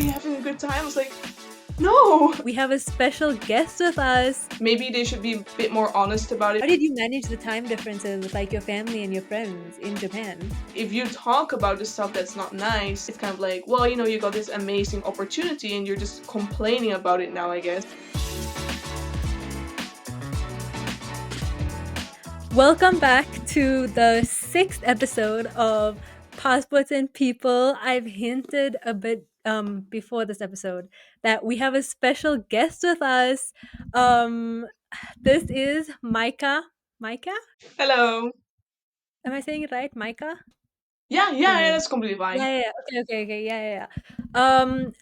you having a good time? I was like, no. We have a special guest with us. Maybe they should be a bit more honest about it. How did you manage the time differences with like your family and your friends in Japan? If you talk about the stuff that's not nice, it's kind of like, well, you got this amazing opportunity and you're just complaining about it now, I guess. Welcome back to the 6th episode of Passports and People. I've hinted a bit before this episode that we have a special guest with us. This is Micah. Micah? Hello. Am I saying it right? Micah? Yeah, Her yeah, yeah, name. that's completely fine. Yeah. Okay. Yeah.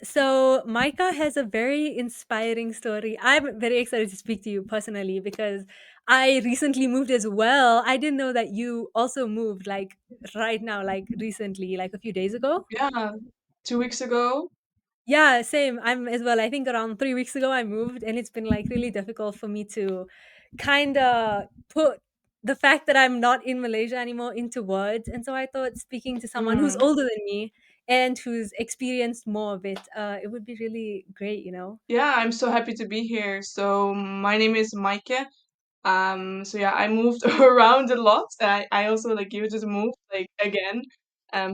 So Micah has a very inspiring story. I'm very excited to speak to you personally because I recently moved as well. I didn't know that you also moved like right now, like recently, like a few days ago. Yeah, 2 weeks ago. Yeah, same. I'm as well. I think around 3 weeks ago I moved, and it's been like really difficult for me to kind of put the fact that I'm not in Malaysia anymore into words. And so I thought speaking to someone who's Mm. older than me and who's experienced more of it, it would be really great. Yeah, I'm so happy to be here. So my name is Maike. So yeah, I moved around a lot. I also like you just moved like again.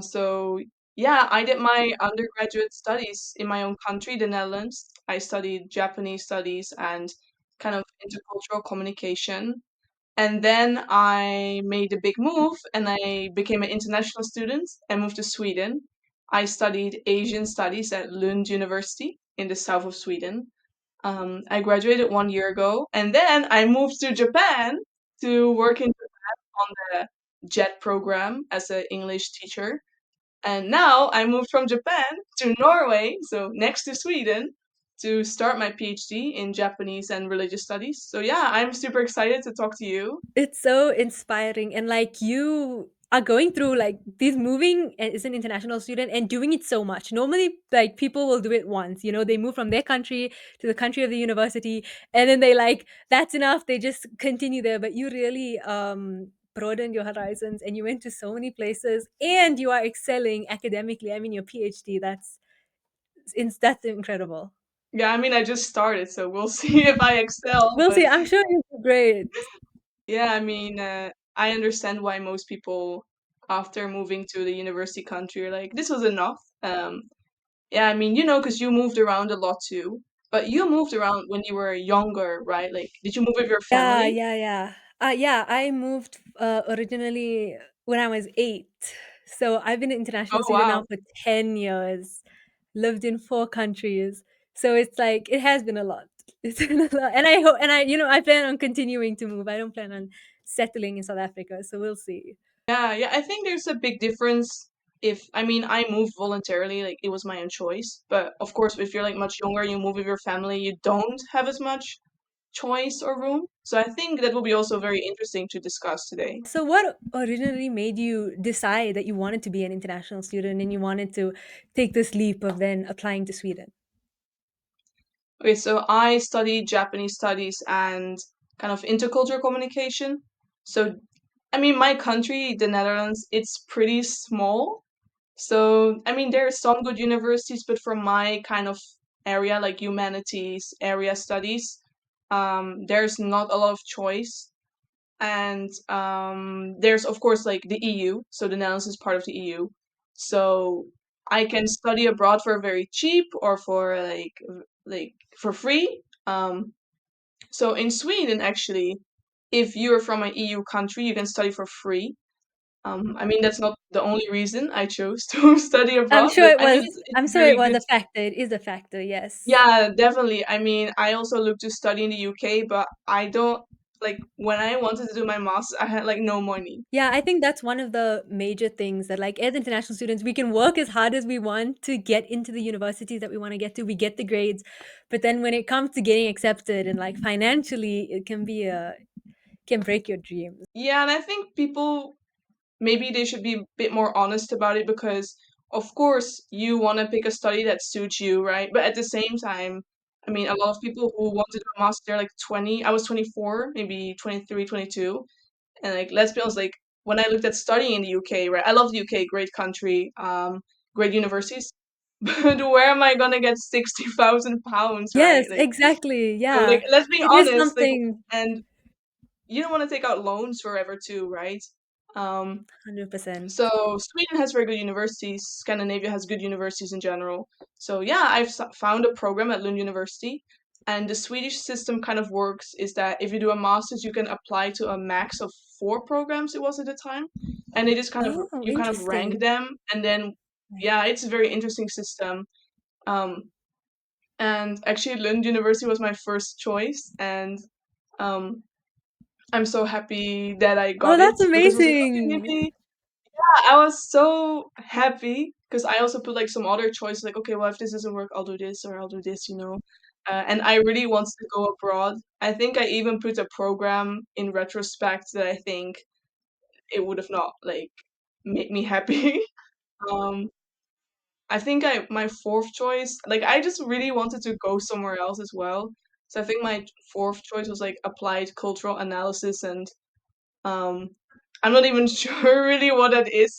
So yeah, I did my undergraduate studies in my own country, the Netherlands. I studied Japanese studies and kind of intercultural communication. And then I made a big move and I became an international student and moved to Sweden. I studied Asian studies at Lund University in the south of Sweden. I graduated 1 year ago, and then I moved to Japan to work on the JET program as an English teacher. And now I moved from Japan to Norway, so next to Sweden, to start my PhD in Japanese and religious studies. So yeah, I'm super excited to talk to you. It's so inspiring. And like you are going through like these moving as an international student and doing it so much. Normally, like people will do it once, they move from their country to the country of the university and then they like, that's enough. They just continue there. But you really broadened your horizons and you went to so many places and you are excelling academically. I mean, your PhD, that's incredible. Yeah, I mean, I just started, so we'll see if I excel. We'll But see. I'm sure you'll do great. yeah, I mean, I understand why most people, after moving to the university country, are like, this was enough. Yeah, I mean, because you moved around a lot too. But you moved around when you were younger, right? Like, did you move with your Yeah, family? yeah, yeah. Yeah, I moved originally when I was 8. So I've been an Oh, international student now wow. for 10 years, lived in 4 countries. So it's like it has been a lot. It's been a lot. And I hope and I plan on continuing to move. I don't plan on settling in South Africa, so we'll see. Yeah, yeah. I think there's a big difference I mean, I moved voluntarily, like, it was my own choice. But of course, if you're like much younger, you move with your family, you don't have as much choice or room. So I think that will be also very interesting to discuss today. So what originally made you decide that you wanted to be an international student and you wanted to take this leap of then applying to Sweden? Okay, so I studied Japanese studies and kind of intercultural communication. So, I mean, my country, the Netherlands, it's pretty small. So, I mean, there are some good universities, but for my kind of area, like humanities, area studies, there's not a lot of choice. And there's, of course, like the EU. So, the Netherlands is part of the EU. So, I can study abroad for very cheap or for like for free. So in Sweden, actually, if you're from an EU country, you can study for free. I mean, that's not the only reason I chose to study I'm abroad, sure but it I mean, was it's I'm sure it very was good. a factor. It is a factor, yes. Yeah, definitely. I mean, I also looked to study in the UK, but I don't like when I wanted to do my master's, I had like no money. Yeah, I think that's one of the major things that, like, as international students, we can work as hard as we want to get into the universities that we want to get to. We get the grades, but then when it comes to getting accepted and like financially, it can be a can break your dreams. Yeah, and I think people maybe they should be a bit more honest about it because of course you want to pick a study that suits you, right? But at the same time, I mean, a lot of people who want to do a master, they're like 20. I was 24, maybe 23, 22. And like, let's be honest, like when I looked at studying in the UK, right? I love the UK, great country, great universities. but where am I gonna get 60,000 pounds, right? Yes, Like, exactly. so like Yeah. let's be It is honest, like, something and you don't want to take out loans forever too, right? Um, 100%. so Sweden has very good universities. Scandinavia has good universities in general. So yeah, I've found a program at Lund University, and the Swedish system kind of works is that if you do a master's, you can apply to a max of 4 programs. It was at the time, and it is kind of Oh, you kind of rank interesting. them, and then Right. yeah, it's a very interesting system. Um, and actually, Lund University was my first choice, and um, I'm so happy that I Oh, got it that's because it was like, okay, amazing. maybe I was so happy because I also put like some other choices, like, okay, well, if this doesn't work, I'll do this or I'll do this, you know. And I really wanted to go abroad. I think I even put a program in retrospect that I think it would have not like made me happy. um, I think my fourth choice, like, I just really wanted to go somewhere else as well. So I think my fourth choice was like applied cultural analysis, and um, I'm not even sure really what that is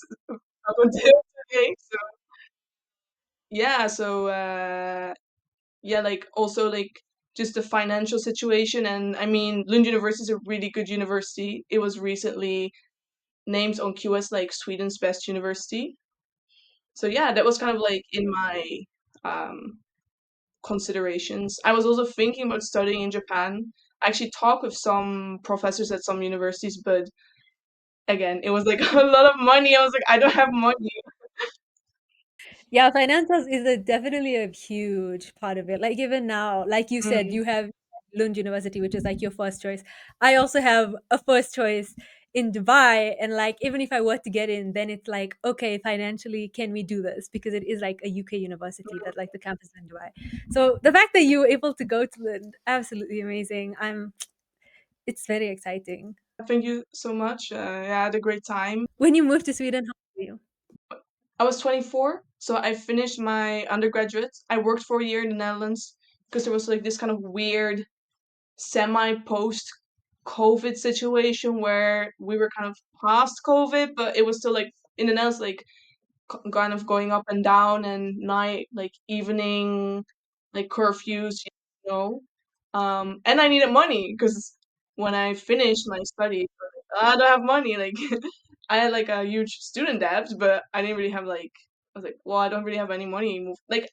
up until today. So yeah, so yeah, like also like just the financial situation, and I mean Lund University is a really good university. It was recently named on QS like Sweden's best university. So yeah, that was kind of like in my um considerations. I was also thinking about studying in Japan. I actually talked with some professors at some universities, but again, it was like a lot of money. I was like, I don't have money. Yeah, finances is definitely a huge part of it. Like even now, like you said, Mm. you have Lund University, which is like your first choice. I also have a first choice in Dubai, and like even if I were to get in, then it's like okay, financially, can we do this? Because it is like a UK university that like the campus is in Dubai. So the fact that you were able to go to Lund, absolutely amazing. It's very exciting. Thank you so much. Yeah, I had a great time. When you moved to Sweden, how old were you? I was 24, so I finished my undergraduate. I worked for a year in the Netherlands because there was like this kind of weird semi post COVID situation where we were kind of past COVID, but it was still like in the Netherlands, like kind of going up and down, and night, like evening, like curfews, you know. And I needed money because when I finished my studies, I don't have money. Like, I had like a huge student debt, but I didn't really have like. I was like, well, I don't really have any money. Like,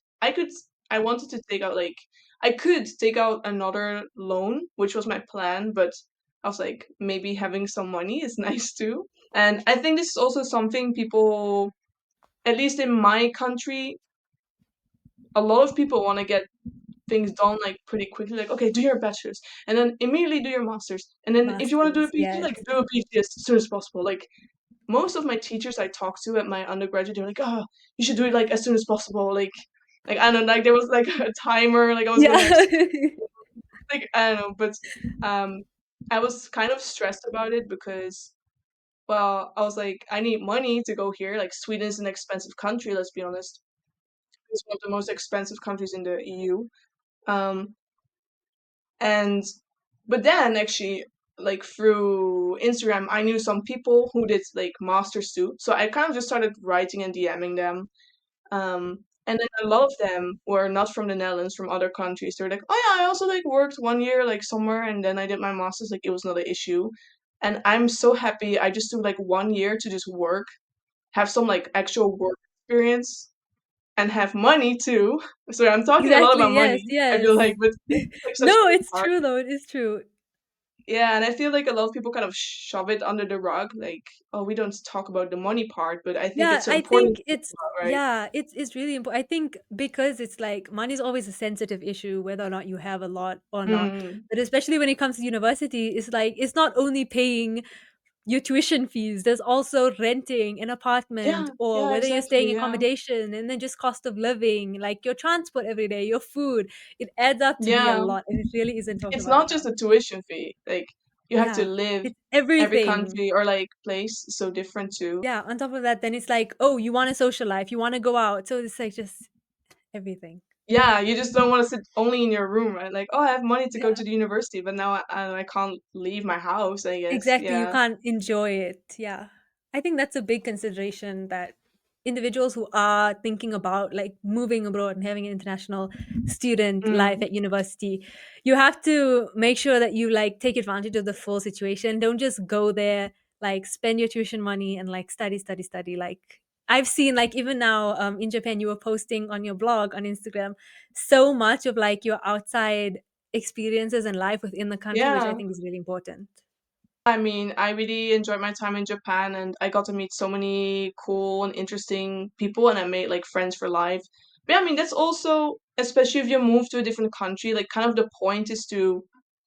I wanted to take out like, I could take out another loan, which was my plan, but I was like, maybe having some money is nice too. And I think this is also something people, at least in my country, a lot of people want to get things done like pretty quickly. Like, okay, do your bachelor's and then immediately do your master's. And then if you want to do a Masters, PhD, yes. like do a PhD as soon as possible. Like most of my teachers I talked to at my undergraduate, they're like, oh, you should do it like as soon as possible. Like I don't know, like there was like a timer, like I was Yeah. gonna like I don't know, but um I was kind of stressed about it because well, I was like, I need money to go here. Like Sweden is an expensive country, let's be honest. It's one of the most expensive countries in the EU. Um, and but then actually, like through Instagram, I knew some people who did like masters too. So I kind of just started writing and DMing them. And then a lot of them were not from the Netherlands, from other countries. They're like, oh yeah, I also like worked 1 year like somewhere, and then I did my masters. Like it was not an issue. And I'm so happy. I just took like 1 year to just work, have some like actual work experience, and have money too. So I'm talking a lot Exactly, about yes, money, I feel yes. like, but it's like such No, a big it's part. true though, it is true. Yeah, and I feel like a lot of people kind of shove it under the rug, like, oh, we don't talk about the money part, but I think Yeah, it's so I important think to talk it's about, right? yeah, it's really important. I think because it's like money is always a sensitive issue, whether or not you have a lot or not. Mm. But especially when it comes to university, it's like it's not only paying your tuition fees, there's also renting an apartment Yeah, or yeah, whether you're staying exactly, yeah. accommodation and then just cost of living, like your transport every day, your food. It adds up to be a Yeah, lot and it really isn't talked it's about not just enough. a tuition fee. Like you have to Yeah, live. it's Every everything. country or like place is so different too. Yeah, on top of that, then it's like, oh, you want a social life, you want to go out. So it's like just everything. Yeah, you just don't want to sit only in your room, right? Like, oh, I have money to go Yeah, to the university, but now I can't leave my house, I guess. exactly. You Yeah. can't enjoy it. Yeah. I think that's a big consideration that individuals who are thinking about like moving abroad and having an international student life Mm. at university, you have to make sure that you like take advantage of the full situation. Don't just go there, like spend your tuition money and like study, study, study. Like I've seen like even now in Japan, you were posting on your blog on Instagram so much of like your outside experiences and life within the country, which I Yeah. think is really important. I mean, I really enjoyed my time in Japan and I got to meet so many cool and interesting people and I made like friends for life. But yeah, I mean, that's also, especially if you move to a different country, like kind of the point is to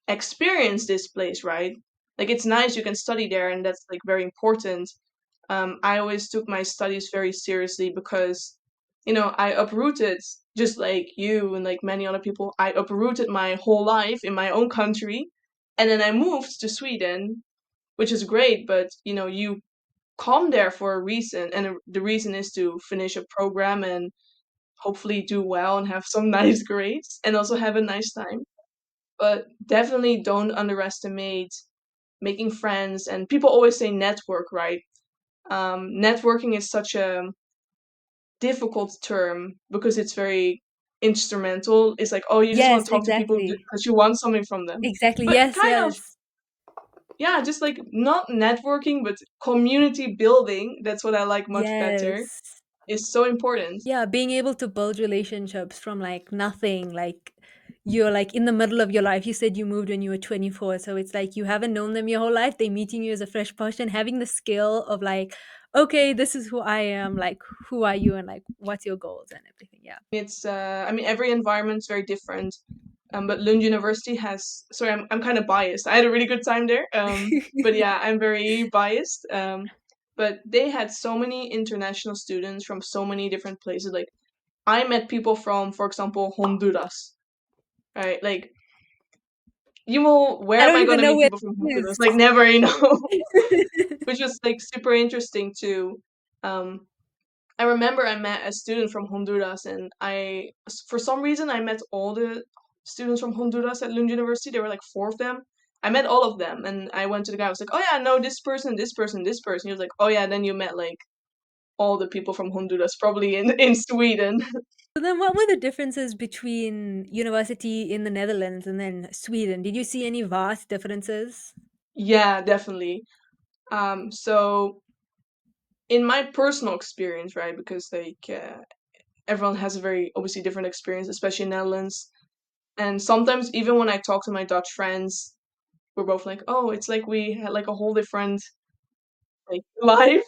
experience this place, right? Like it's nice you can study there and that's like very important. I always took my studies very seriously because, I uprooted just like you and like many other people. I uprooted my whole life in my own country and then I moved to Sweden, which is great, but you come there for a reason, and the reason is to finish a program and hopefully do well and have some nice grades and also have a nice time. But definitely don't underestimate making friends. And people always say network, right? Networking is such a difficult term because it's very instrumental. It's like, oh, you just want Yes, to talk to people exactly. because you want something from them. Exactly. But Yes, kind of, yes. yeah, just like not networking, but community building. That's what I like much better. Yes. Is so important. Yeah, being able to build relationships from like nothing, like you're like in the middle of your life. You said you moved when you were 24, so it's like you haven't known them your whole life. They meeting you as a fresh person, having the skill of like, okay, this is who I am, like who are you and like what's your goals and everything. Yeah. It's I mean every environment's very different. But Lund University has, sorry, I'm kind of biased. I had a really good time there. But yeah, I'm very biased. But they had so many international students from so many different places. Like I met people from, for example, Honduras. Right? Like you will, where I am don't I even gonna know meet where people from it Honduras? is. Like never, which was like super interesting too. Um, I remember I met a student from Honduras, and for some reason, I met all the students from Honduras at Lund University. There were like four of them. I met all of them, and I went to the guy. I was like, "Oh yeah, I know this person, this person, this person." He was like, "Oh yeah." Then you met like all the people from Honduras, probably in Sweden. So then what were the differences between university in the Netherlands and then Sweden? Did you see any vast differences? Yeah, definitely. So in my personal experience, right, because like everyone has a very obviously different experience, especially in Netherlands. And sometimes even when I talk to my Dutch friends, we're both like, oh, it's like we had like a whole different like life.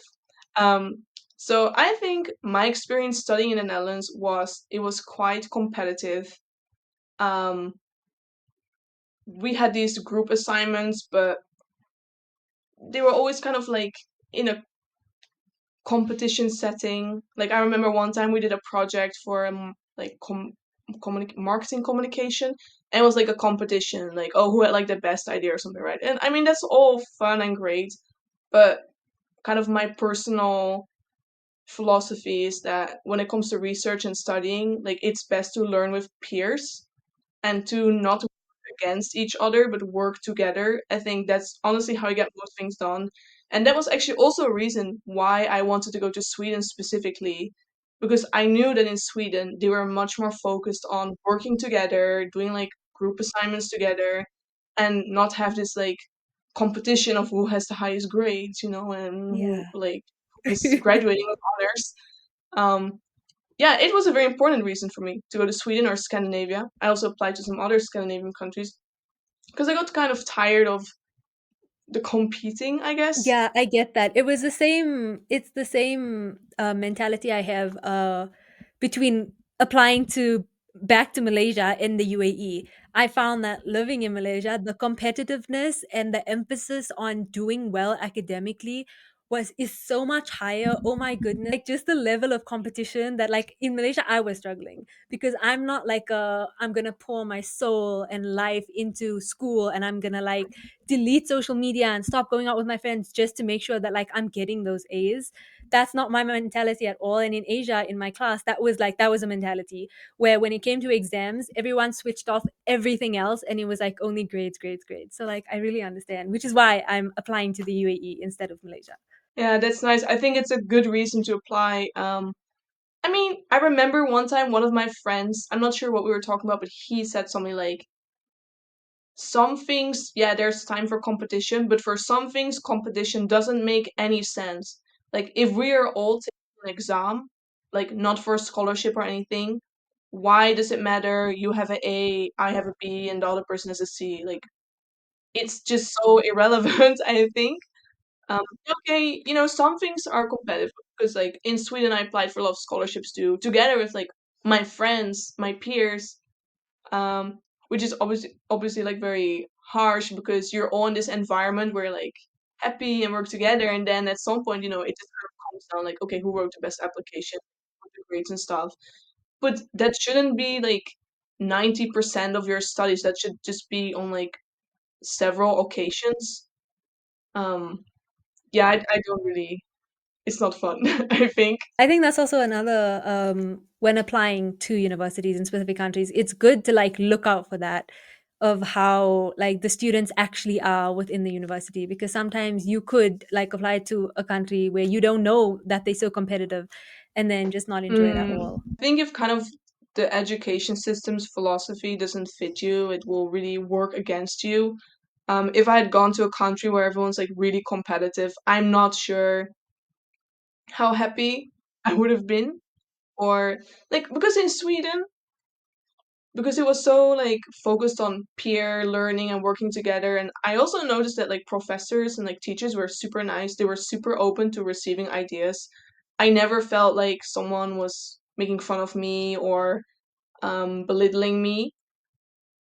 Um, so I think my experience studying in the Netherlands was quite competitive. Um, we had these group assignments, but they were always kind of like in a competition setting. Like I remember one time we did a project for like marketing communication, and it was like a competition, like oh who had like the best idea or something, right? And I mean that's all fun and great, but kind of my personal philosophy is that when it comes to research and studying, like it's best to learn with peers and to not work against each other but work together. I think that's honestly how you get most things done. And that was actually also a reason why I wanted to go to Sweden specifically, because I knew that in Sweden they were much more focused on working together, doing like group assignments together, and not have this like competition of who has the highest grades, and who Yeah. like is graduating with honors. Um, yeah, it was a very important reason for me to go to Sweden or Scandinavia. I also applied to some other Scandinavian countries because I got kind of tired of the competing, I guess. Yeah, I get that. It's the same mentality I have between applying to back to Malaysia and the UAE. I found that living in Malaysia, the competitiveness and the emphasis on doing well academically was is so much higher. Oh my goodness. Like just the level of competition that like in Malaysia I was struggling because I'm not like I'm going to pour my soul and life into school and I'm going to like delete social media and stop going out with my friends just to make sure that like I'm getting those A's. That's not my mentality at all. And in Asia, in my class, that was a mentality where when it came to exams, everyone switched off everything else and it was like only grades, grades, grades. So like I really understand, which is why I'm applying to the UAE instead of Malaysia. Yeah, that's nice. I think it's a good reason to apply. I mean, I remember one time one of my friends, I'm not sure what we were talking about, but he said something like, some things, yeah, there's time for competition, but for some things, competition doesn't make any sense. Like, if we are all taking an exam, like, not for a scholarship or anything, why does it matter? You have a A, I have a B, and the other person has a C? Like, it's just so irrelevant, I think. Um, okay, some things are competitive because, like, in Sweden, I applied for a lot of scholarships too, together with like my friends, my peers, um, which is obviously like very harsh because you're all in this environment where like happy and work together, and then at some point, it just kind of comes down like, okay, who wrote the best application, with the grades and stuff. But that shouldn't be like 90% of your studies. That should just be on like several occasions. Um, yeah, I don't really. It's not fun, I think. I think that's also another when applying to universities in specific countries, it's good to like look out for that of how like the students actually are within the university because sometimes you could like apply to a country where you don't know that they're so competitive and then just not enjoy it at all. I think if kind of the education system's philosophy doesn't fit you, it will really work against you. If I had gone to a country where everyone's like really competitive, I'm not sure how happy I would have been. Or like because in Sweden, because it was so like focused on peer learning and working together, and I also noticed that like professors and like teachers were super nice. They were super open to receiving ideas. I never felt like someone was making fun of me or belittling me.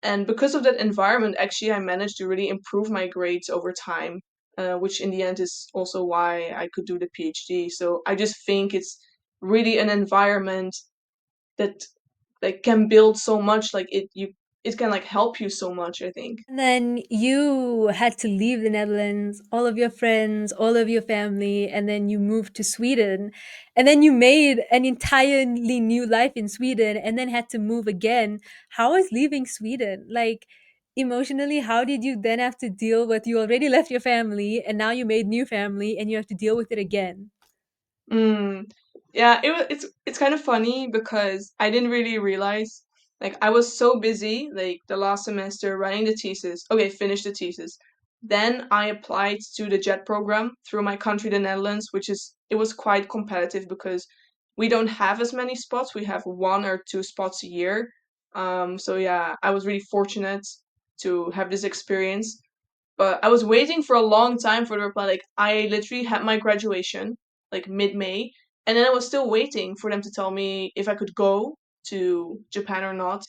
And because of that environment, actually, I managed to really improve my grades over time, which in the end is also why I could do the PhD. So I just think it's really an environment that like can build so much. Like it can like help you so much, I think. And then you had to leave the Netherlands, all of your friends, all of your family, and then you moved to Sweden. And then you made an entirely new life in Sweden and then had to move again. How was leaving Sweden? Like emotionally, how did you then have to deal with you already left your family and now you made new family and you have to deal with it again? Mm. Yeah, it's kind of funny because I didn't really realize like I was so busy like the last semester writing the thesis. Okay, finished the thesis. Then I applied to the JET program through my country, the Netherlands, which is it was quite competitive because we don't have as many spots. We have one or two spots a year. So yeah, I was really fortunate to have this experience. But I was waiting for a long time for the reply. Like I literally had my graduation like mid-May, and then I was still waiting for them to tell me if I could go to Japan or not.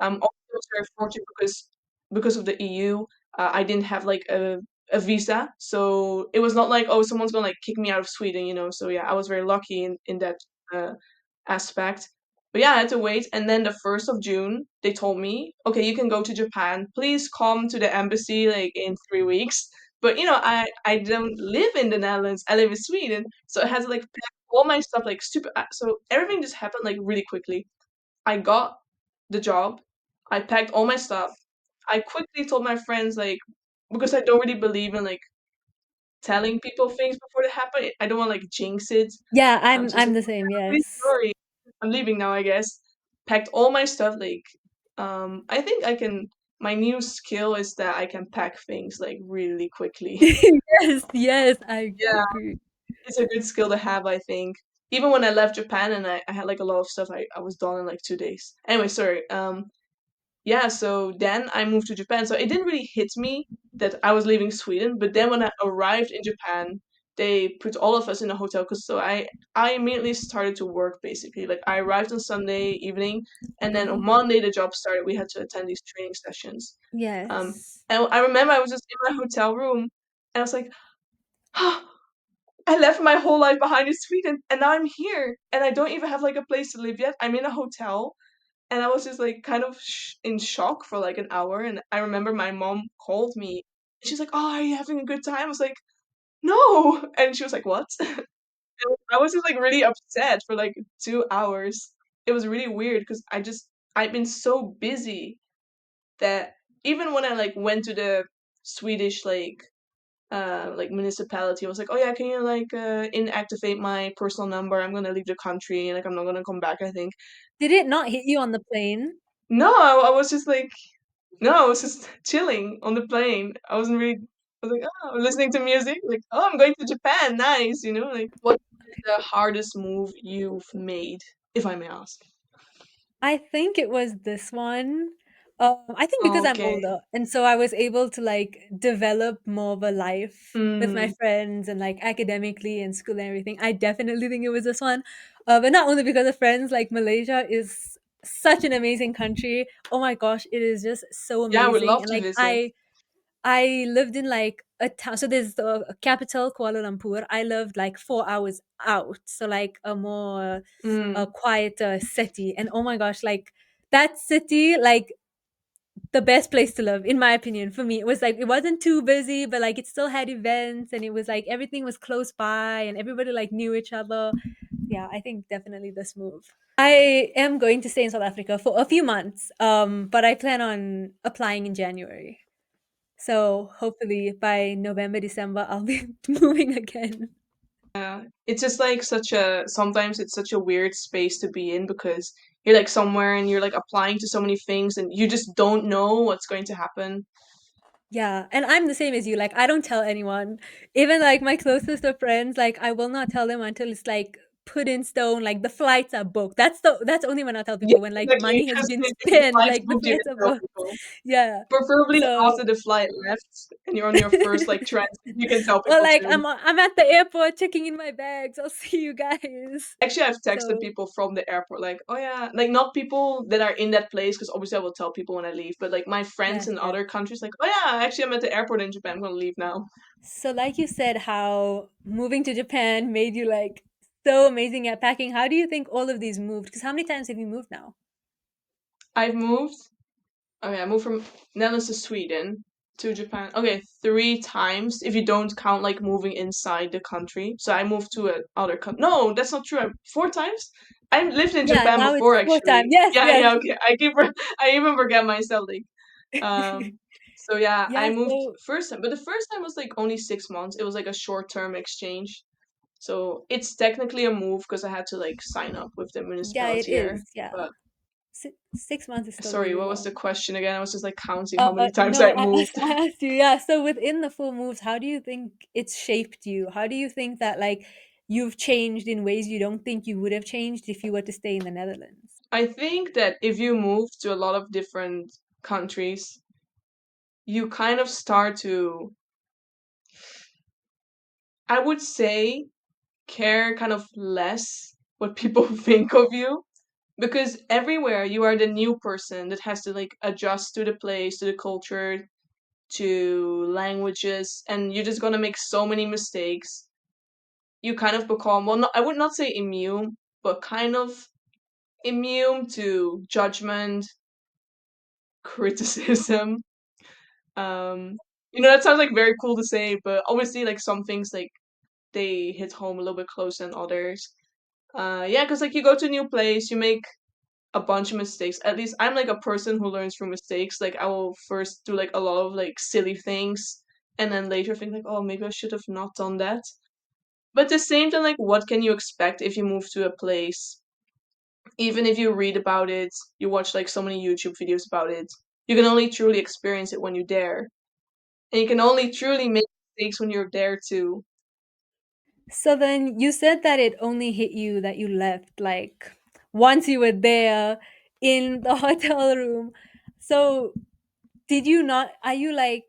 Also I was very fortunate because of the EU, I didn't have like a visa, so it was not like oh someone's gonna like kick me out of Sweden. So yeah, I was very lucky in that uh, aspect. But yeah, I had to wait. And then the 1st of June, they told me, okay, you can go to Japan. Please come to the embassy like in 3 weeks. But I don't live in the Netherlands. I live in Sweden. So I had to like pack all my stuff like super. So everything just happened like really quickly. I got the job. I packed all my stuff. I quickly told my friends like because I don't really believe in like telling people things before they happen. I don't want to like jinx it. Yeah, So I was I'm like, the same, I'm really yes. sorry. I'm leaving now, I guess. Packed all my stuff, like, I think I can. My new skill is that I can pack things like really quickly. Yes, yes, I Yeah, agree. it's a good skill to have, I think. Even when I left Japan and I had like a lot of stuff, I was done in like 2 days. Anyway, sorry. Yeah, so then I moved to Japan. So it didn't really hit me that I was leaving Sweden, but then when I arrived in Japan, they put all of us in a hotel because so I immediately started to work basically. Like I arrived on Sunday evening, and then on Okay. Monday the job started. We had to attend these training sessions. Yes. And I remember I was just in my hotel room, and I was like, I left my whole life behind in Sweden, and now I'm here, and I don't even have like a place to live yet. I'm in a hotel, and I was just like kind of in shock for like an hour. And I remember my mom called me. And she's like, "Oh, are you having a good time?" I was like, "No," and she was like, "What?" And I was just like really upset for like 2 hours. It was really weird because I've been so busy that even when I like went to the Swedish like like municipality. I was like, oh yeah, can you like inactivate my personal number? I'm gonna leave the country, and like I'm not gonna come back. I think. Did it not hit you on the plane? No, I was just like, no, I was just chilling on the plane. I wasn't really. I was like, oh, I'm listening to music. Like, oh, I'm going to Japan. Nice, you know. Like, what's the hardest move you've made, if I may ask? I think it was this one. I think because I'm Okay. older, and so I was able to like develop more of a life with my Mm, friends and like academically and school and everything. I definitely think it was this one, but not only because of friends. Like Malaysia is such an amazing country. Oh my gosh, it is just so yeah, I would amazing, love and to like visit. I lived in like a town. So there's the capital, Kuala Lumpur. I lived like 4 hours out. So like a more a Mm, quieter city. And oh my gosh, like that city, like the best place to live, in my opinion, for me. It was like it wasn't too busy, but like it still had events and it was like everything was close by and everybody like knew each other. Yeah, I think definitely this move. I am going to stay in South Africa for a few months, but I plan on applying in January. So hopefully by November, December, I'll be moving again. yeah, it's just like such a sometimes it's such a weird space to be in because you're like somewhere and you're like applying to so many things and you just don't know what's going to happen. Yeah, and I'm the same as you. Like, I don't tell anyone, even like my closest of friends. Like, I will not tell them until it's like put in stone. Like the flights are booked. That's only when I tell Yeah, people when like exactly. money has Because been if the spent. flight's Like the booked, you flights can are tell booked. people. Yeah. Preferably So after the flight left and you're on your first like transit, you can tell or people like too. I'm at the airport checking in my bags. I'll see you guys. Actually, I've texted So people from the airport, like, oh yeah, like not people that are in that place, because obviously I will tell people when I leave, but like my friends yes, in yes. other countries, like, oh yeah, actually I'm at the airport in Japan, I'm gonna leave now. So like you said, how moving to Japan made you like so amazing at packing. How do you think all of these moved? Because how many times have you moved now? I've moved, okay, I moved from Netherlands to Sweden to Japan, okay, 3 times if you don't count like moving inside the country. So I moved to another country. No, that's not true. 4 times? I lived in Yeah, Japan now before it's four times. actually. Yes, Yeah, yes. yeah, okay. I even forget myself. Like, Um, so yeah, I Yeah, moved so first time, but the first time was like only 6 months. It was like a short term exchange. So it's technically a move because I had to like sign up with the yeah, it municipality here. is. Yeah. But 6 months is still sorry, really what was the long. question again? I was just like counting how many times No, I moved. I asked you, yeah. So within the full moves, how do you think it's shaped you? How do you think that like you've changed in ways you don't think you would have changed if you were to stay in the Netherlands? I think that if you move to a lot of different countries, you kind of start to, I would say, care kind of less what people think of you because everywhere you are the new person that has to like adjust to the place, to the culture, to languages, and you're just gonna make so many mistakes. You kind of become, well, not, I would not say immune, but kind of immune to judgment, criticism. um that sounds like very cool to say, but obviously like some things like they hit home a little bit closer than others. Yeah, because like you go to a new place, you make a bunch of mistakes. At least I'm like a person who learns from mistakes. Like I will first do like a lot of like silly things and then later think like, oh, maybe I should have not done that. But at the same time, like what can you expect if you move to a place? Even if you read about it, you watch like so many YouTube videos about it, you can only truly experience it when you're there. And you can only truly make mistakes when you're there too. So then you said that it only hit you that you left like once you were there in the hotel room. So did you not are you like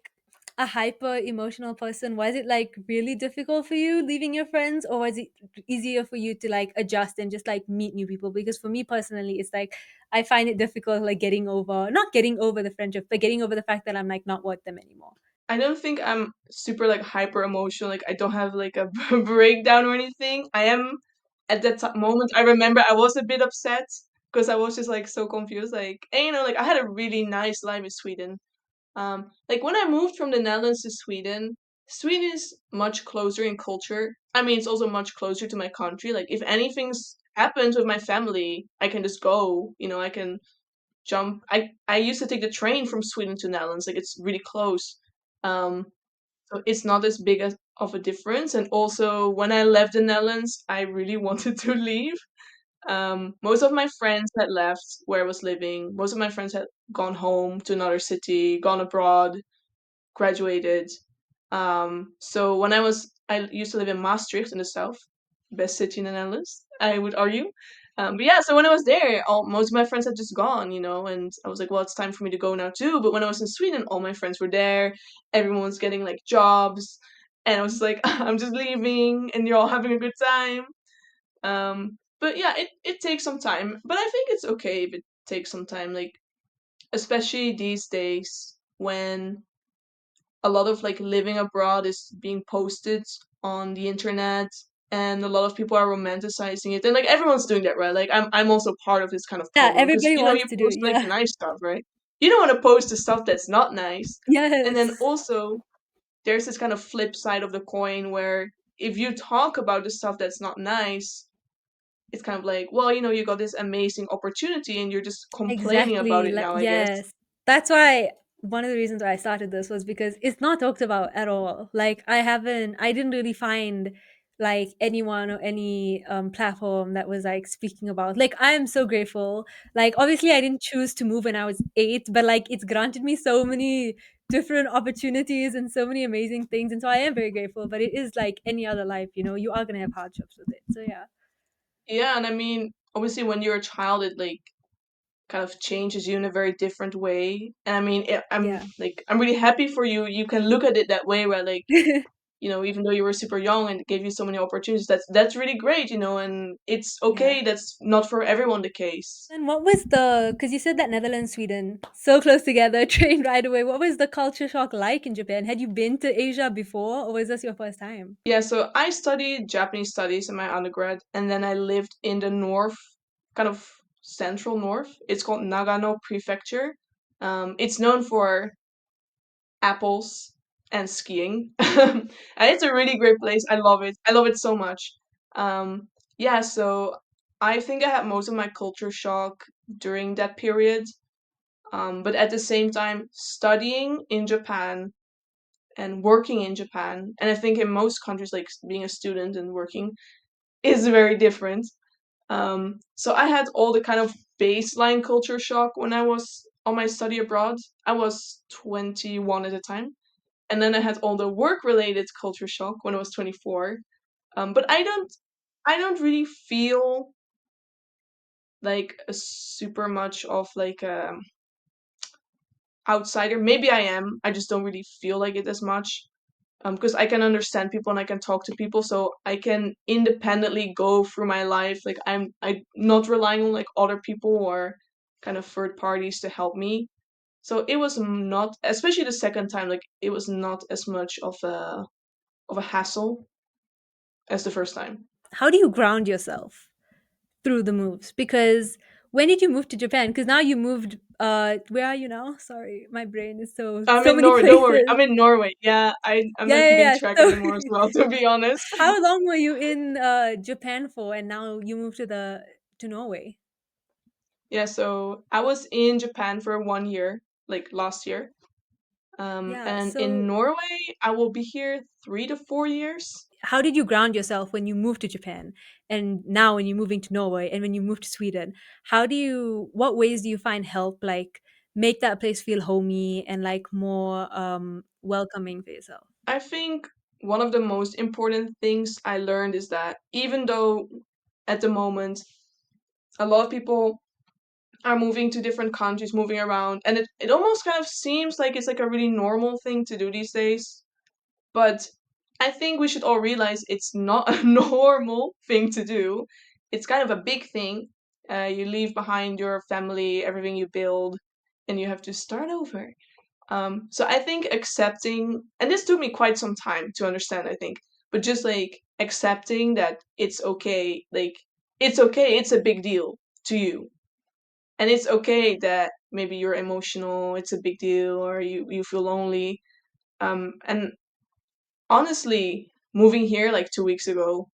a hyper emotional person? Was it like really difficult for you leaving your friends or was it easier for you to like adjust and just like meet new people? Because for me personally it's like I find it difficult like getting over not getting over the friendship, but getting over the fact that I'm like not with them anymore. I don't think I'm super like hyper emotional. Like I don't have like a breakdown or anything. I am at that moment. I remember I was a bit upset because I was just like so confused. Like, and, like I had a really nice life in Sweden. Like when I moved from the Netherlands to Sweden, Sweden is much closer in culture. I mean, it's also much closer to my country. Like if anything's happens with my family, I can just go. I can jump. I used to take the train from Sweden to Netherlands. Like it's really close. Um, So it's not as big as of a difference. And also, when I left the Netherlands, I really wanted to leave. Most of my friends had left where I was living. Most of my friends had gone home to another city, gone abroad, graduated. So when I used to live in Maastricht in the south, best city in the Netherlands, I would argue. But yeah, so when I was there, most of my friends had just gone, and I was like, well, it's time for me to go now too. But when I was in Sweden, all my friends were there. Everyone was getting like jobs, and I was just like, I'm just leaving, and you're all having a good time. But yeah, it takes some time, but I think it's okay if it takes some time, like especially these days when a lot of like living abroad is being posted on the internet and a lot of people are romanticizing it and like everyone's doing that, right? Like I'm also part of this kind of Yeah, problem because everybody wants you to do it. post like the Yeah. nice stuff, right? You don't want to post the stuff that's not nice. And then Yes. also there's this kind of flip side of the coin where if you talk about the stuff that's not nice, it's kind of like, well, you got this amazing opportunity and you're just complaining about Exactly. it Like, now, I guess. yes. That's why one of the reasons why I started this was because it's not talked about at all. Like, I didn't really find like anyone or any platform that was like speaking about. Like, I am so grateful. Like, obviously, I didn't choose to move when I was 8, but like, it's granted me so many different opportunities and so many amazing things. And so I am very grateful. But it is like any other life, you are gonna have hardships with it. So yeah. Yeah, and I mean, obviously when you're a child, it like kind of changes you in a very different way. And I mean, Yeah. I'm really happy for you. You can look at it that way, where like even though you were super young and it gave you so many opportunities, that's really great, and it's Yeah. okay. That's not for everyone the case. And what was because you said that Netherlands, Sweden, so close together, trained right away. What was the culture shock like in Japan? Had you been to Asia before, or was this your first time? Yeah, so I studied Japanese studies in my undergrad, and then I lived in the north, kind of central north. It's called Nagano Prefecture. It's known for apples and skiing. And it's a really great place. I love it. I love it so much. Yeah, so I think I had most of my culture shock during that period. But at the same time, studying in Japan and working in Japan, and I think in most countries, like being a student and working, is very different. So I had all the kind of baseline culture shock when I was on my study abroad. I was 21 at the time, and then I had all the work related culture shock when I was 24. But I don't really feel like a super much of like a outsider. Maybe I am. I just don't really feel like it as much. Because I can understand people and I can talk to people, so I can independently go through my life. Like I'm not relying on like other people or kind of third parties to help me. So it was not, especially the second time, like it was not as much of a hassle as the first time. How do you ground yourself through the moves? Because when did you move to Japan? Because now you moved. Where are you now? Sorry, my brain is I'm so in many Norway. Don't worry, places. I'm in Norway. Yeah, I'm Yeah, not yeah, keeping yeah. track So, anymore as well, to be honest. how long were you in Japan for, and now you moved to Norway? Yeah, so I was in Japan for 1 year, like last year. Yeah. And in So, Norway, I will be here 3 to 4 years. how did you ground yourself when you moved to Japan and now when you're moving to Norway and when you moved to Sweden? What ways do you find help like make that place feel homey and like more welcoming for yourself? I think one of the most important things I learned is that even though at the moment a lot of people are moving to different countries, moving around, and it almost kind of seems like it's like a really normal thing to do these days. But I think we should all realize it's not a normal thing to do. It's kind of a big thing. You leave behind your family, everything you build, and you have to start over. So I think accepting, and this took me quite some time to understand, I think, but just like accepting that it's okay, it's a big deal to you. And it's okay that maybe you're emotional, it's a big deal, or you feel lonely. And honestly, moving here like 2 weeks ago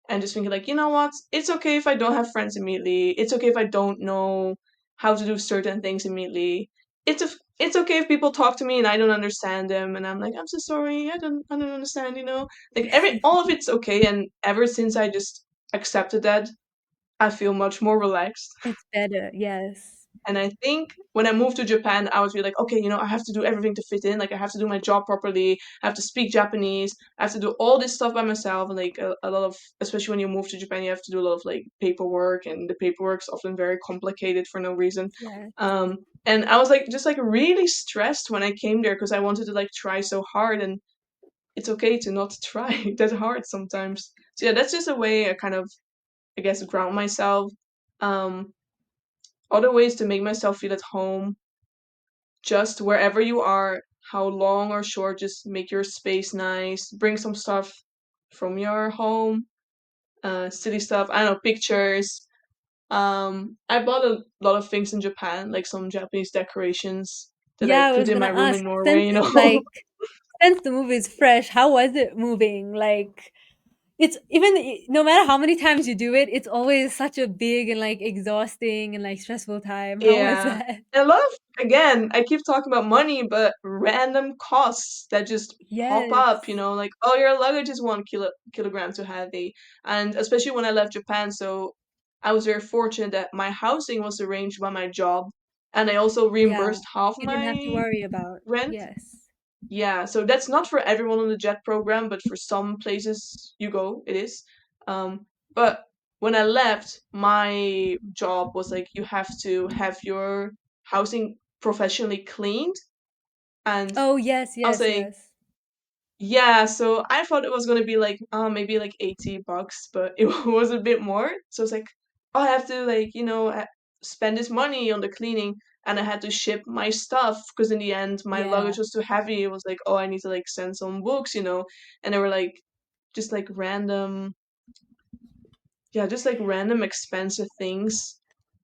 and just thinking like, you know what? It's okay if I don't have friends immediately. It's okay if I don't know how to do certain things immediately. it's okay if people talk to me and I don't understand them, and I'm like, I'm so sorry, I don't understand, you know. Like every all of it's okay, and ever since I just accepted that, I feel much more relaxed. It's better, yes. And I think when I moved to Japan, I was really like, okay, I have to do everything to fit in. Like, I have to do my job properly. I have to speak Japanese. I have to do all this stuff by myself. And like a lot of, especially when you move to Japan, you have to do a lot of like paperwork, and the paperwork's often very complicated for no reason. Yes. And I was like, just like really stressed when I came there because I wanted to like try so hard, and it's okay to not try that hard sometimes. So yeah, that's just a way I kind of, I guess, ground myself. Um, Other ways to make myself feel at home, just wherever you are, how long or short, just make your space nice. Bring some stuff from your home, silly stuff. I don't know, pictures. I bought a lot of things in Japan, like some Japanese decorations that I Yeah, I put was in my gonna room in ask, since Norway. it's like since the movie is fresh, how was it moving? Like, it's even no matter how many times you do it, it's always such a big and like exhausting and like stressful time. How was Yeah. that? And a lot of, again, I keep talking about money, but random costs that just pop up, Yes. like, oh, your luggage is 1 kilogram too heavy. And especially when I left Japan, so I was very fortunate that my housing was arranged by my job, and I also Yeah. reimbursed half You didn't have to my worry about. rent. Yes. Yeah, so that's not for everyone on the JET program, but for some places you go, it is. But when I left, my job was like, you have to have your housing professionally cleaned. And Oh, yes, I was yes, like, yes. yeah, so I thought it was gonna be like, maybe like $80, but it was a bit more. So it's like, oh, I have to like, spend this money on the cleaning, and I had to ship my stuff because in the end my Yeah. luggage was too heavy. It was like, oh, I need to like send some books, and they were like, just like random, yeah, just like random expensive things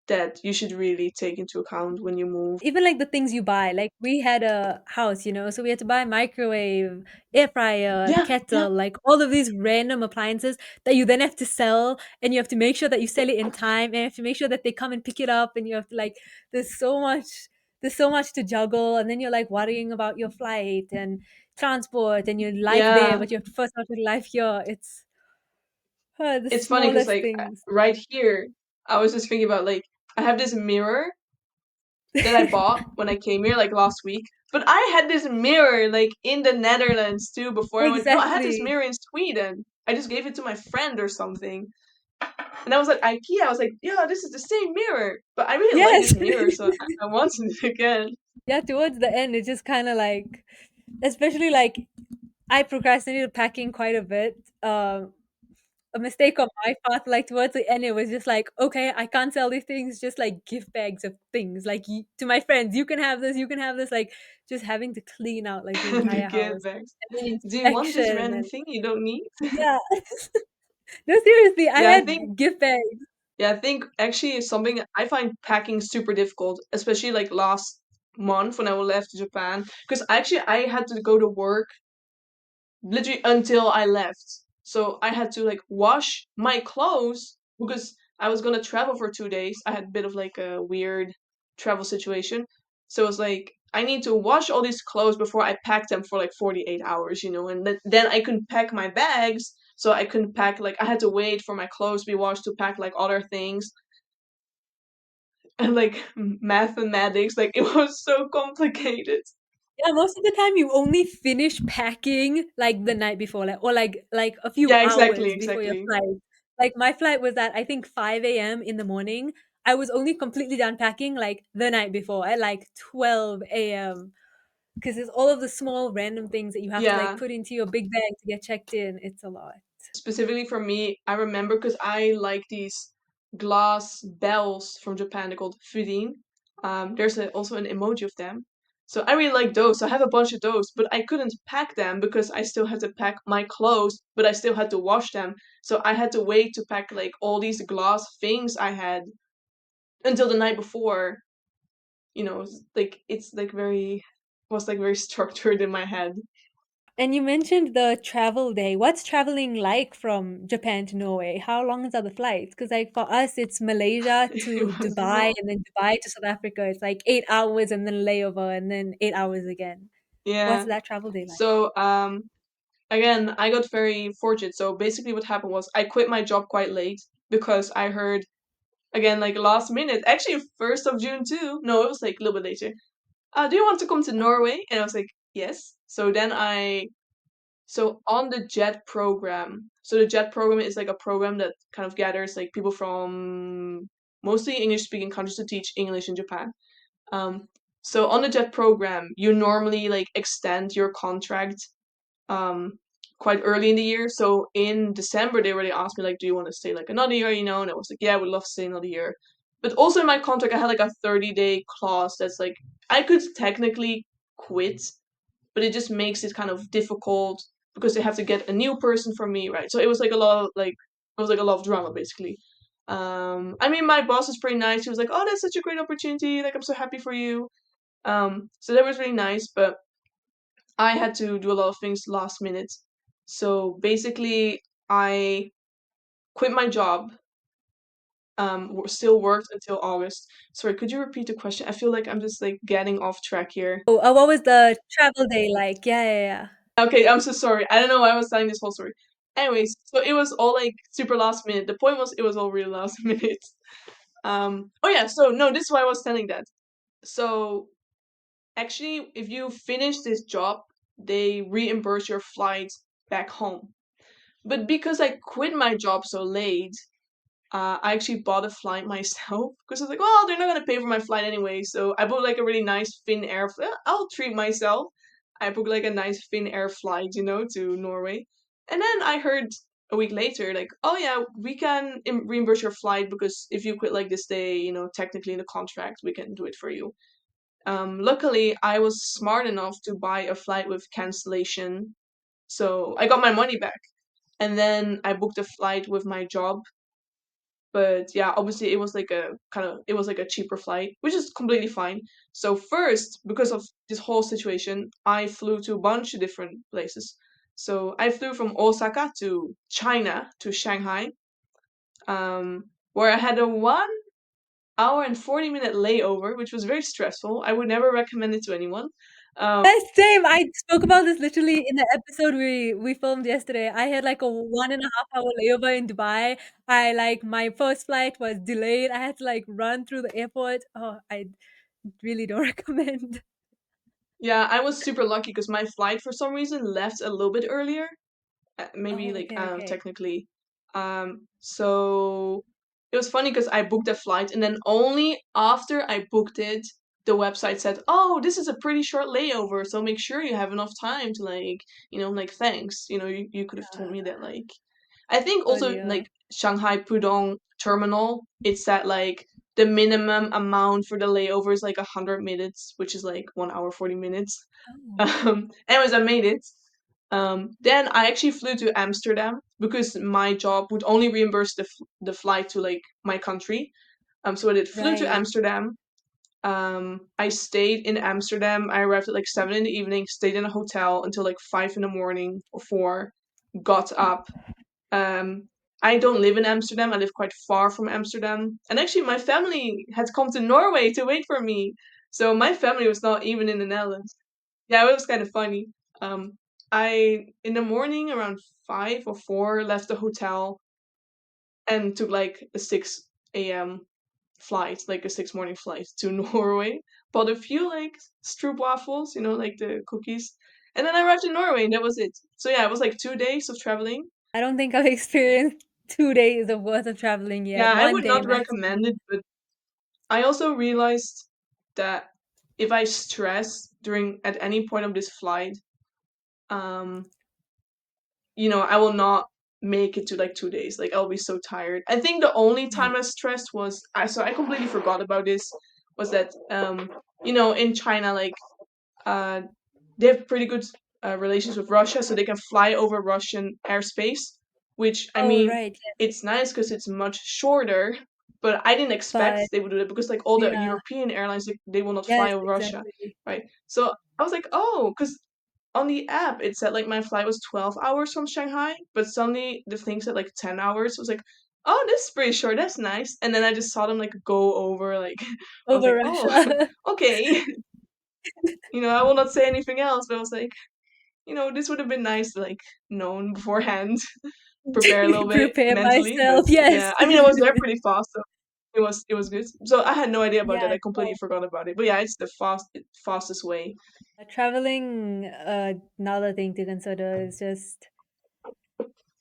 that you should really take into account when you move. Even like the things you buy, like we had a house, so we had to buy microwave, air fryer, Yeah, yeah, kettle, like all of these random appliances that you then have to sell, and you have to make sure that you sell it in time, and you have to make sure that they come and pick it up, and you have to like there's so much there's so much to juggle, and then you're like worrying about your flight and transport and your life there, yeah. but you have to first have your life here. It's the It's funny because smallest like things. right here, I was just thinking about like I have this mirror that I bought when I came here like last week. But I had this mirror like in the Netherlands too before I went. No, I had this Exactly. mirror in Sweden. I just gave it to my friend or something. And I was at IKEA. I was like, yeah, this is the same mirror. But I really like Yes. this mirror, so I wanted it again. Yeah, towards the end, it's just kind of like, especially like I procrastinated packing quite a bit. A mistake on my part. Like towards the end, it was just like, okay, I can't sell these things. Just like gift bags of things, like to my friends. You can have this. You can have this. Like just having to clean out like the The entire gift house bags. and then Do you want this inspection random and thing you don't need? yeah. No, seriously, I Yeah, I think had gift bags. Yeah, I think actually it's something I find packing super difficult, especially like last month when I left Japan. Because actually I had to go to work literally until I left. So I had to like wash my clothes because I was gonna travel for 2 days. I had a bit of like a weird travel situation. So it's like I need to wash all these clothes before I pack them for like 48 hours, and then I couldn't pack my bags. So I couldn't pack like I had to wait for my clothes to be washed to pack like other things and like mathematics. Like it was so complicated. Yeah, most of the time you only finish packing like the night before, like or like a few Yeah, exactly, hours before your exactly. flight. Like my flight was at I think 5 a.m. in the morning. I was only completely done packing like the night before at like 12 a.m. because it's all of the small random things that you have to like Yeah, put into your big bag to get checked in. It's a lot. specifically for me, I remember because I like these glass bells from Japan. They're called furin. There's also an emoji of them. So I really like those. I have a bunch of those, but I couldn't pack them because I still had to pack my clothes, but I still had to wash them. So I had to wait to pack like all these glass things I had until the night before. Like it's like very was like very structured in my head. And you mentioned the travel day. What's traveling like from Japan to Norway? How long are the flights? Because like for us, it's Malaysia It to was Dubai, and then Dubai to South Africa. It's like 8 hours and then layover, and then 8 hours again. What's yeah. that travel day like? So again, I got very fortunate. So basically, what happened was I quit my job quite late because I heard again like last minute, actually 1st of June too. No, it was like a little bit later. Do you want to come to Oh, Norway? And I was like, yes. So then on the JET program. So the JET program is like a program that kind of gathers like people from mostly English speaking countries to teach English in Japan. Um, so on the JET program, you normally like extend your contract um quite early in the year. So in December they already asked me like, do you want to stay like another year, And I was like, yeah, I would love to stay another year. But also in my contract I had like a 30-day clause that's like I could technically quit, but it just makes it kind of difficult because they have to get a new person for me, right? So it was like a lot of like it was like a lot of drama basically. I mean my boss was pretty nice. She was like, oh, that's such a great opportunity, like I'm so happy for you. So that was really nice, but I had to do a lot of things last minute. So basically, I quit my job. Still worked until August. Sorry, could you repeat the question? I feel like I'm just like getting off track here. what was the travel day like? Yeah, yeah, yeah. Okay, I'm so sorry. I don't know why I was telling this whole story. Anyways, so it was all like super last minute. The point was it was all really last minute. Oh yeah, so no, this is why I was telling that. So actually, if you finish this job, they reimburse your flight back home. But because I quit my job so late, I actually bought a flight myself because I was like, well, they're not gonna pay for my flight anyway. So I booked like a really nice Finnair. I'll treat myself. I booked like a nice Finnair flight, to Norway. And then I heard a week later, like, oh yeah, we can reimburse your flight because if you quit like this day, technically in the contract, we can do it for you. Luckily, I was smart enough to buy a flight with cancellation, so I got my money back. And then I booked a flight with my job, but yeah, obviously it was like a cheaper flight, which is completely fine. So first, because of this whole situation, I flew to a bunch of different places. So I flew from Osaka to China to Shanghai, where I had a 1 hour and 40-minute layover, which was very stressful. I would never recommend it to anyone. Um, Yes, same. I spoke about this literally in the episode we filmed yesterday. I had like a 1.5 hour layover in Dubai. I like my first flight was delayed. I had to like run through the airport. Oh, I really don't recommend. yeah, I was super lucky because my flight for some reason left a little bit earlier, maybe Oh, like okay, okay. technically. So it was funny because I booked a flight and then only after I booked it, the website said, "Oh, this is a pretty short layover, so make sure you have enough time to like, like thanks. You could have told me that like." I think also Earlier. like Shanghai Pudong terminal, it's that like the minimum amount for the layover is like 100 minutes, which is like 1 hour 40 minutes. Oh, Anyways, I made it. Then I actually flew to Amsterdam because my job would only reimburse the flight to like my country. So I did flew to right. Amsterdam. I stayed in Amsterdam. I arrived at like 7 in the evening. Stayed in a hotel until like 5 in the morning or 4. Got up. Um, I don't live in Amsterdam. I live quite far from Amsterdam. And actually, my family had come to Norway to wait for me. So my family was not even in the Netherlands. Yeah, it was kind of funny. Um, I in the morning around 5 or 4 left the hotel and took like a 6 a.m. flight, like a 6 morning flight to Norway. Bought a few like stroop waffles, like the cookies, and then I arrived in Norway, and that was it. So yeah, it was like 2 days of traveling. I don't think I've experienced 2 days of worth of traveling yet. Yeah, I One would day not maximum. recommend it, but I also realized that if I stress during at any point of this flight, um, I will not make it to like 2 days. Like I'll be so tired. I think the only Right. time I stressed was I completely forgot about this was that in China like uh they have pretty good relations with Russia, so they can fly over Russian airspace, which I Oh, mean right. Yes. it's nice because it's much shorter. But I didn't expect But they would do that because like all the yeah. European airlines they will not Yes, fly over Russia, exactly. right? So I was like, oh, because on the app it said like my flight was 12 hours from Shanghai, but suddenly the thing said like 10 hours. I was like, oh, this is pretty short, that's nice. And then I just saw them like go over like I was Over like, oh, Russia. okay. I will not say anything else, but I was like, this would have been nice to like known beforehand, prepare a little bit Prepare mentally. But myself. Yes. yeah, I mean, I was there pretty fast, so it was good. So I had no idea about that. Yeah. I completely forgot about it. But yeah, it's the fastest way. Traveling, another thing to consider is just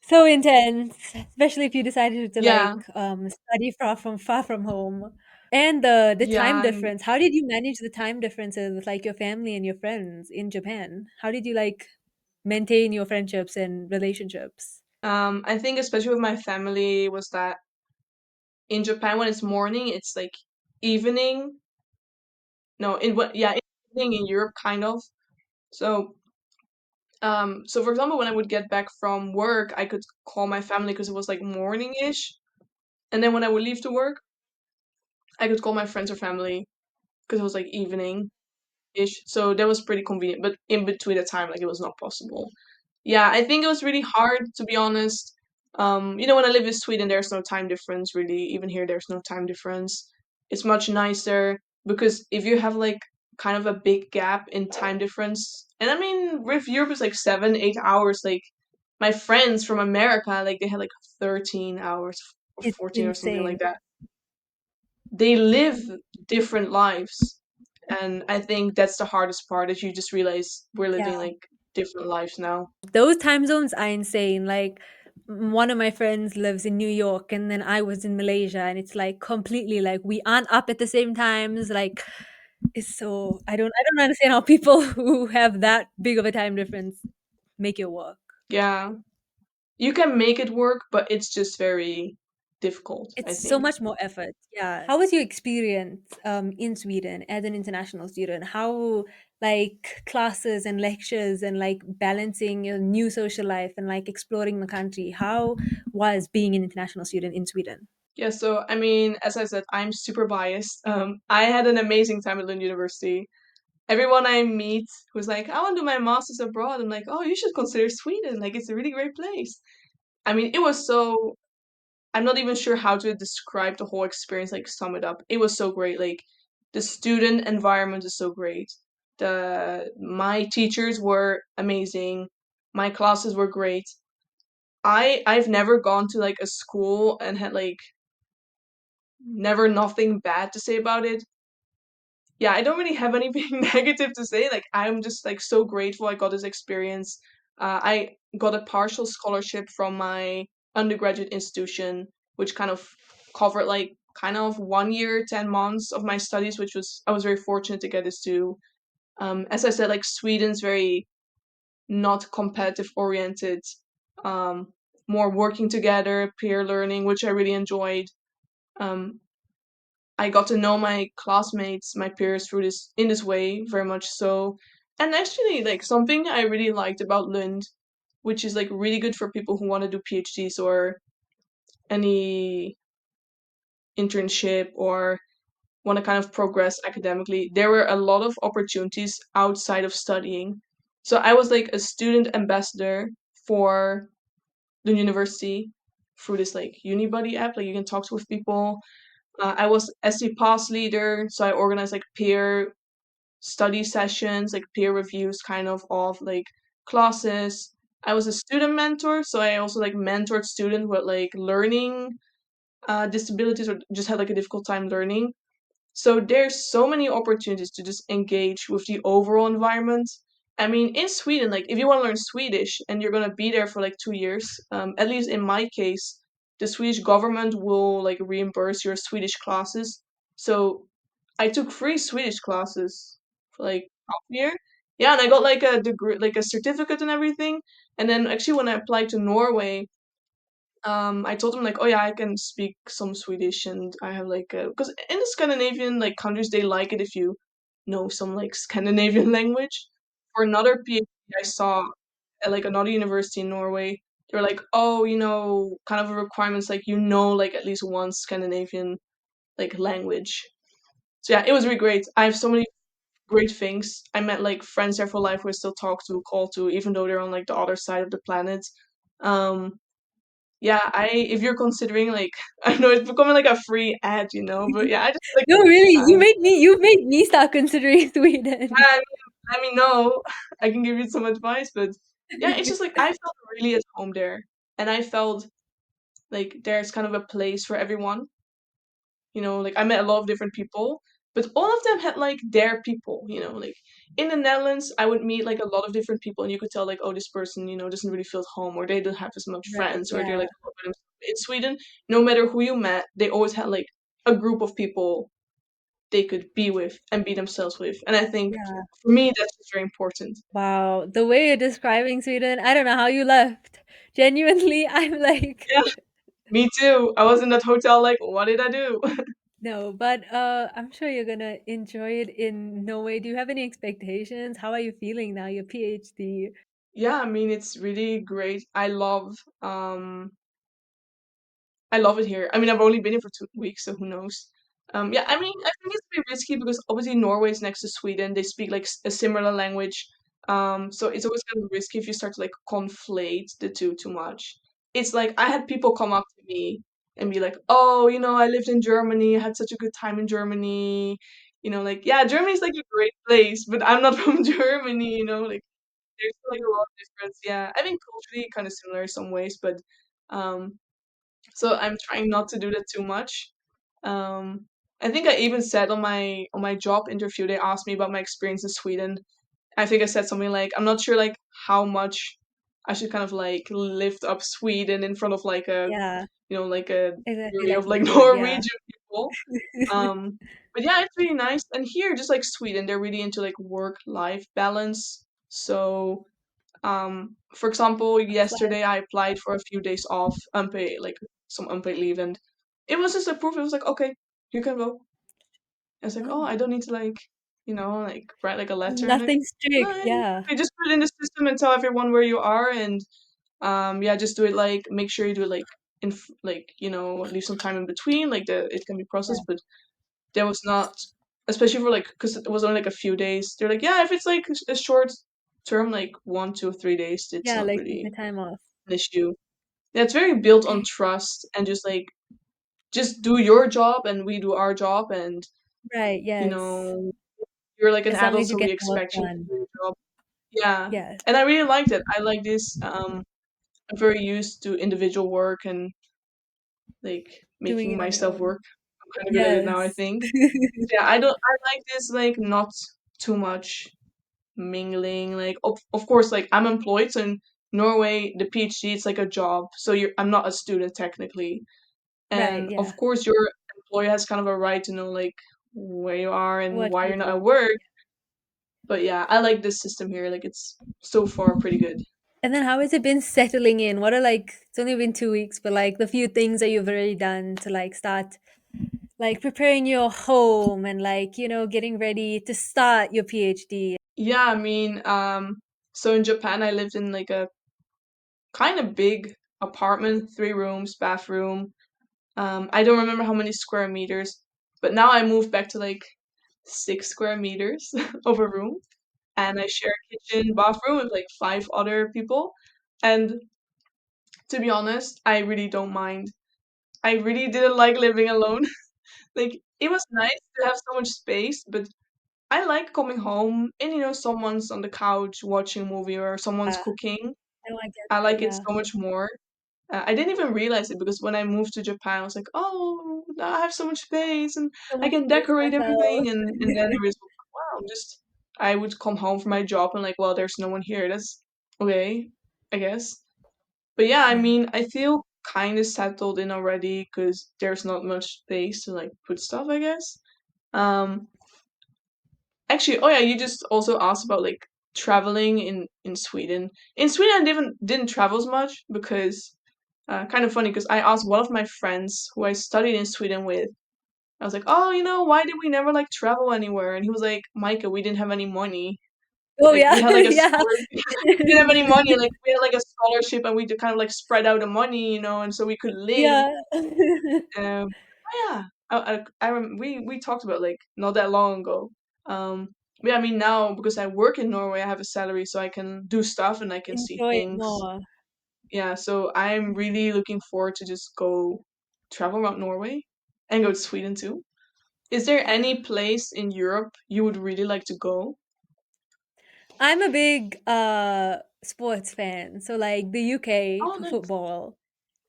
so intense, especially if you decided to Yeah, like study far from home. And the time yeah. difference. How did you manage the time differences with like your family and your friends in Japan? How did you like maintain your friendships and relationships? I think especially with my family was that in Japan when it's morning, it's like evening. No, in what? Yeah, evening in Europe, kind of. So, so for example, when I would get back from work, I could call my family because it was like morning-ish, and then when I would leave to work, I could call my friends or family because it was like evening-ish. So that was pretty convenient. But in between the time, like it was not possible. Yeah, I think it was really hard to be honest. When I live in Sweden, there's no time difference really. Even here, there's no time difference. It's much nicer because if you have like kind of a big gap in time difference, and I mean, with Europe is like 7, 8 hours. Like my friends from America, like they had like 13 hours or It's 14 or something insane. like that. They live different lives, and I think that's the hardest part. Is you just realize we're living Yeah. like different lives now. Those time zones are insane. Like one of my friends lives in New York and then I was in Malaysia and it's like completely like we aren't up at the same times. Like it's so I don't understand how people who have that big of a time difference make it work. Yeah. You can make it work, but it's just very difficult, I It's so think. much more effort. Yeah. How was your experience in Sweden as an international student? How like classes and lectures and like balancing your new social life and like exploring the country? How was being an international student in Sweden? Yeah, so I mean, as I said, I'm super biased. I had an amazing time at Lund University. Everyone I meet who's like, I want to do my master's abroad. I'm like, oh, you should consider Sweden. Like, it's a really great place. I mean, it was so. I'm not even sure how to describe the whole experience, like, sum it up. It was so great. Like, the student environment is so great. My teachers were amazing. My classes were great. I've never gone to like a school and had like never nothing bad to say about it. Yeah, I don't really have anything negative to say. Like I'm just like so grateful I got this experience. I got a partial scholarship from my undergraduate institution, which kind of covered like kind of 1 year, 10 months of my studies, which was I was very fortunate to get this too. As I said, like Sweden's very not competitive oriented, um, more working together, peer learning, which I really enjoyed. Um, I got to know my classmates, my peers through this in this way very much so. And actually, like something I really liked about Lund, which is like really good for people who want to do PhDs or any internship or want to kind of progress academically, there were a lot of opportunities outside of studying. So I was like a student ambassador for the university through this like UniBuddy app. Like you can talk with people. I was SC Pass leader, so I organized like peer study sessions, like peer reviews, kind of like classes. I was a student mentor, so I also like mentored students with like learning disabilities or just had like a difficult time learning. So there's so many opportunities to just engage with the overall environment. I mean, in Sweden, like if you want to learn Swedish and you're gonna be there for like 2 years, at least in my case, the Swedish government will like reimburse your Swedish classes. So I took free Swedish classes for like half a year. Yeah, and I got like a degree, like a certificate and everything. And then actually when I applied to Norway, I told him like, oh yeah, I can speak some Swedish, and I have like, because in the Scandinavian like countries they like it if you know some like Scandinavian language. For another PhD, I saw at like another university in Norway, they were like, oh, kind of a requirements like like at least one Scandinavian like language. So yeah, it was really great. I have so many great things. I met like friends there for life who I still talk to, call to, even though they're on like the other side of the planet. Um, yeah, I if you're considering like I know it's becoming like a free ad, but yeah, I just like No, really, Japan. you've made me start considering Sweden. I let me know. I can give you some advice, but yeah, it's just like I felt really at home there, and I felt like there's kind of a place for everyone. Like I met a lot of different people, but all of them had like their people. Like in the Netherlands, I would meet like a lot of different people, and you could tell like, oh, this person, doesn't really feel at home, or they don't have as much Right, friends, or they're yeah, like all by themselves. In Sweden, no matter who you met, they always had like a group of people they could be with and be themselves with, and I think yeah. for me that's just very important. Wow, the way you're describing Sweden, I don't know how you left. Genuinely, I'm like, Yeah, me too. I was in that hotel like, what did I do? no, but I'm sure you're gonna enjoy it in Norway. Do you have any expectations? How are you feeling now, your PhD? Yeah, I mean it's really great. Um I love it here. I mean, I've only been here for 2 weeks, so who knows? Yeah, I mean, I think it's a bit risky because obviously Norway is next to Sweden. They speak like a similar language. So it's always kind of risky if you start to like conflate the two too much. It's like I had people come up to me and be like, "Oh, I lived in Germany. I had such a good time in Germany." Like, yeah, Germany's like a great place, but I'm not from Germany. Like there's like a lot of difference. Yeah, I think culturally kind of similar in some ways, but um so I'm trying not to do that too much. Um, I think I even said on my job interview, they asked me about my experience in Sweden. I think I said something like, I'm not sure like how much I should kind of like lift up Sweden in front of like Yeah, like a exactly jury like of you like would, yeah. Norwegian people. But yeah, it's really nice. And here, just like Sweden, they're really into like work-life balance. So for example, That's life. yesterday I applied for a few days off, unpaid, like some unpaid leave, and it was just approved. It was like, okay, you can go. I was like, oh, Oh, I don't need to like, like write like a letter and like, nothing strict, no, yeah. okay, just put it in the system and tell everyone where you are, and yeah, just do it like, make sure you do it like like leave some time in between, like it can be Yeah, processed, but there was not, especially for like, because it was only like a few days. They're like, yeah, if it's like a short term, like 1, 2, 3 days, it's yeah, not like take the really time off. an issue. Yeah, it's very built on trust and just like just do your job and we do our job and Right, you yes. know you're like an As long adult as you so we get the work expect you to done. do your job. Yeah. Yes, And I really liked it. I like this. I'm very used to individual work and like doing making it on your myself own. work. I'm kind of good at it now, I Yes. think. Yeah, I like this like not too much mingling. Like of course like I'm employed, so in Norway the PhD it's like a job. So I'm not a student technically. Right, And yeah. of course, your employer has kind of a right to know like where you are and What why you you're not at do. work. But yeah, I like this system here. Like it's so far pretty good. And then how has it been settling in? What are like it's only been 2 weeks, but like the few things that you've already done to like start like preparing your home and like, getting ready to start your PhD. Yeah, I mean, so in Japan, I lived in like a kind of big apartment, 3 rooms, bathroom. I don't remember how many square meters, but now I moved back to like 6 square meters of a room, and I share a kitchen, bathroom with like 5 other people. And to be honest, I really don't mind. I really didn't like living alone. Like it was nice to have so much space, but I like coming home and someone's on the couch watching a movie or someone's Yeah. cooking. No, I get I that, like it yeah. so much more. I didn't even realize it because when I moved to Japan, I was like, "Oh, I have so much space and So I much can space to decorate myself. everything." And then it was like, wow, just I would come home from my job and like, well, there's no one here. That's okay, I guess. But yeah, I Yeah. mean, I feel kind of settled in already because there's not much space to like put stuff, I guess. Um, Actually, oh yeah, you just also asked about like traveling in Sweden. In Sweden, I didn't travel as much because kind of funny because I asked one of my friends who I studied in Sweden with. I was like, oh, why did we never like travel anywhere? And he was like, Micah, we didn't have any money. Oh, Like yeah, we had like a yeah. scholarship. We didn't have any money. Like we had like a scholarship, and we had to kind of like spread out the money, and so we could live. Yeah. Oh yeah, we talked about like not that long ago. Um, But yeah, I mean, now because I work in Norway, I have a salary, so I can do stuff and I can see Enjoy it things. more. Yeah, so I'm really looking forward to just go travel around Norway and go to Sweden too. Is there Yeah. any place in Europe you would really like to go? I'm a big sports fan. So like the UK Oh, for nice. football.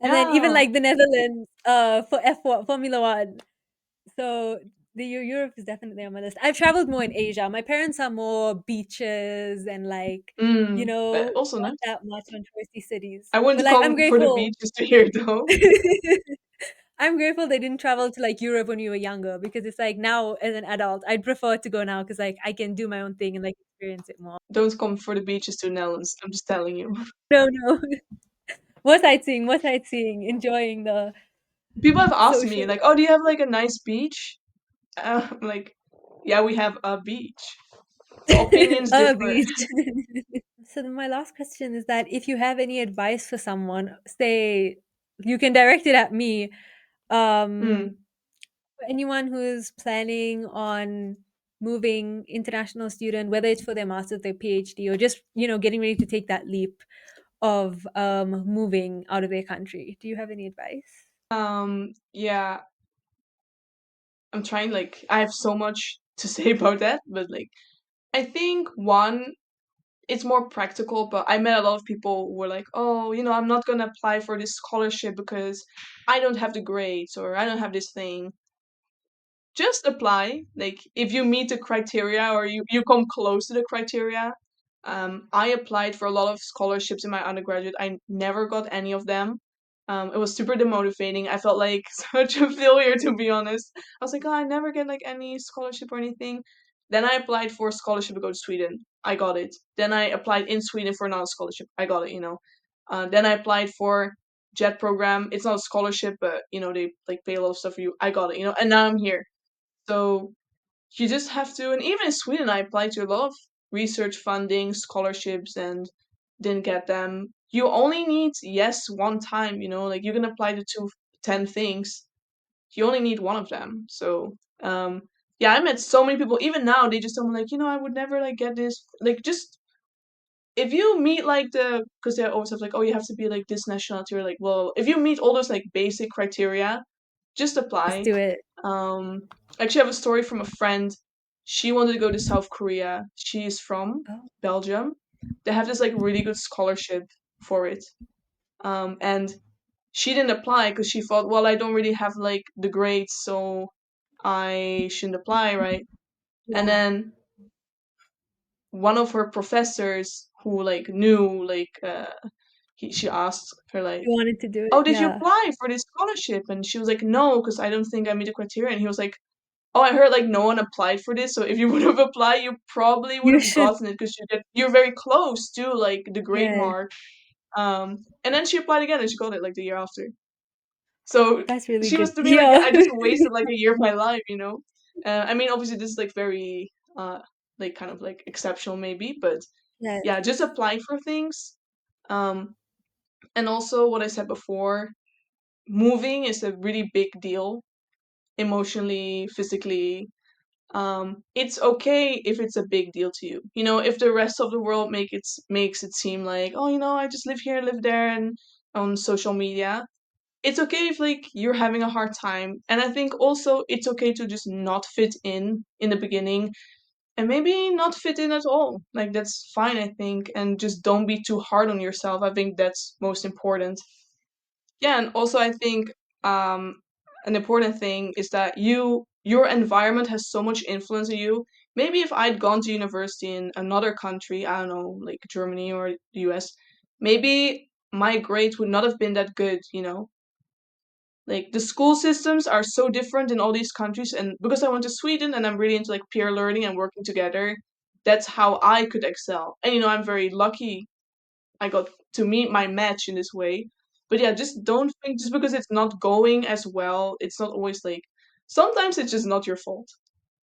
And then even Yeah. like the Netherlands for F1 Formula 1. So the Europe is definitely on my list. I've traveled more in Asia. My parents are more beaches and like, But also not nice. that much on touristy cities. I But wouldn't like I'm come for the grateful. beaches to hear though. I'm grateful they didn't travel to like Europe when we were younger because it's like now as an adult, I'd prefer to go now because like I can do my own thing and like experience it more. Don't come for the beaches to Netherlands. I'm just telling you. No, no. More sightseeing, enjoying the People have asked me social like, "Oh, do you have like a nice beach?" I'm like, "Yeah, we have a beach." So opinions differ. beach. So then my last question is that if you have any advice for someone, say you can direct it at me, Hmm. for anyone who's planning on moving international student, whether it's for their master's, their PhD, or just getting ready to take that leap of moving out of their country. Do you have any advice? Yeah, I'm trying like I have so much to say about that, but like I think one it's more practical, but I met a lot of people who were like, "Oh, I'm not going to apply for this scholarship because I don't have the grades or I don't have this thing." Just apply. Like if you meet the criteria or you come close to the criteria. I applied for a lot of scholarships in my undergraduate. I never got any of them. It was super demotivating. I felt like such a failure to be honest. I was like, oh, I never get like any scholarship or anything. Then I applied for a scholarship to go to Sweden. I got it. Then I applied in Sweden for another scholarship. I got it. Then I applied for JET program. It's not a scholarship, but they like pay a lot of stuff for you. I got it. And now I'm here. So you just have to, and even in Sweden, I applied to a lot of research funding, scholarships, and didn't get them. You only need yes one time, like you can apply to 10 things. You only need one of them. So, yeah, I met so many people. Even now, they just tell me like, I would never like get this. Like, just if you meet like because they always have like, oh, you have to be like this nationality, or like, well, if you meet all those like basic criteria, just Just apply. do it. Um, I actually have a story from a friend. She wanted to go to South Korea. She's from Oh, Belgium. They have this like really good scholarship for it. And she didn't apply because she thought, well, I don't really have like the grades, so I shouldn't apply, right? And yeah. then one of her professors who like knew like she asked her like, You wanted to do it. "Oh, did you Yeah. apply for this scholarship?" And she was like, "No, because I don't think I meet the criteria." And he was like, "Oh, I heard like no one applied for this, so if you would have applied, you probably would You have should. gotten it because you're very close to like the grade Yeah. mark." And then she applied again and she got it like the year after. So That's really she good was to to me like, hear. I just wasted like a year of my life. I mean, obviously this is like very like kind of like exceptional maybe, but Yes. yeah, just apply for things. Um, and also what I said before, moving is a really big deal emotionally, physically. It's okay if it's a big deal to you. If the rest of the world makes it seem like, oh, I just live here, live there, and on social media. It's okay if like you're having a hard time, and I think also it's okay to just not fit in the beginning, and maybe not fit in at all. Like that's fine, I think, and just don't be too hard on yourself. I think that's most important. Yeah, and also I think an important thing is that your environment has so much influence on you. Maybe if I'd gone to university in another country, I don't know, like Germany or the US, maybe my grades would not have been that good. Like the school systems are so different in all these countries, and because I went to Sweden and I'm really into like peer learning and working together, that's how I could excel. And I'm very lucky I got to meet my match in this way. But yeah, just don't think just because it's not going as well, it's not always like sometimes it's just not your fault.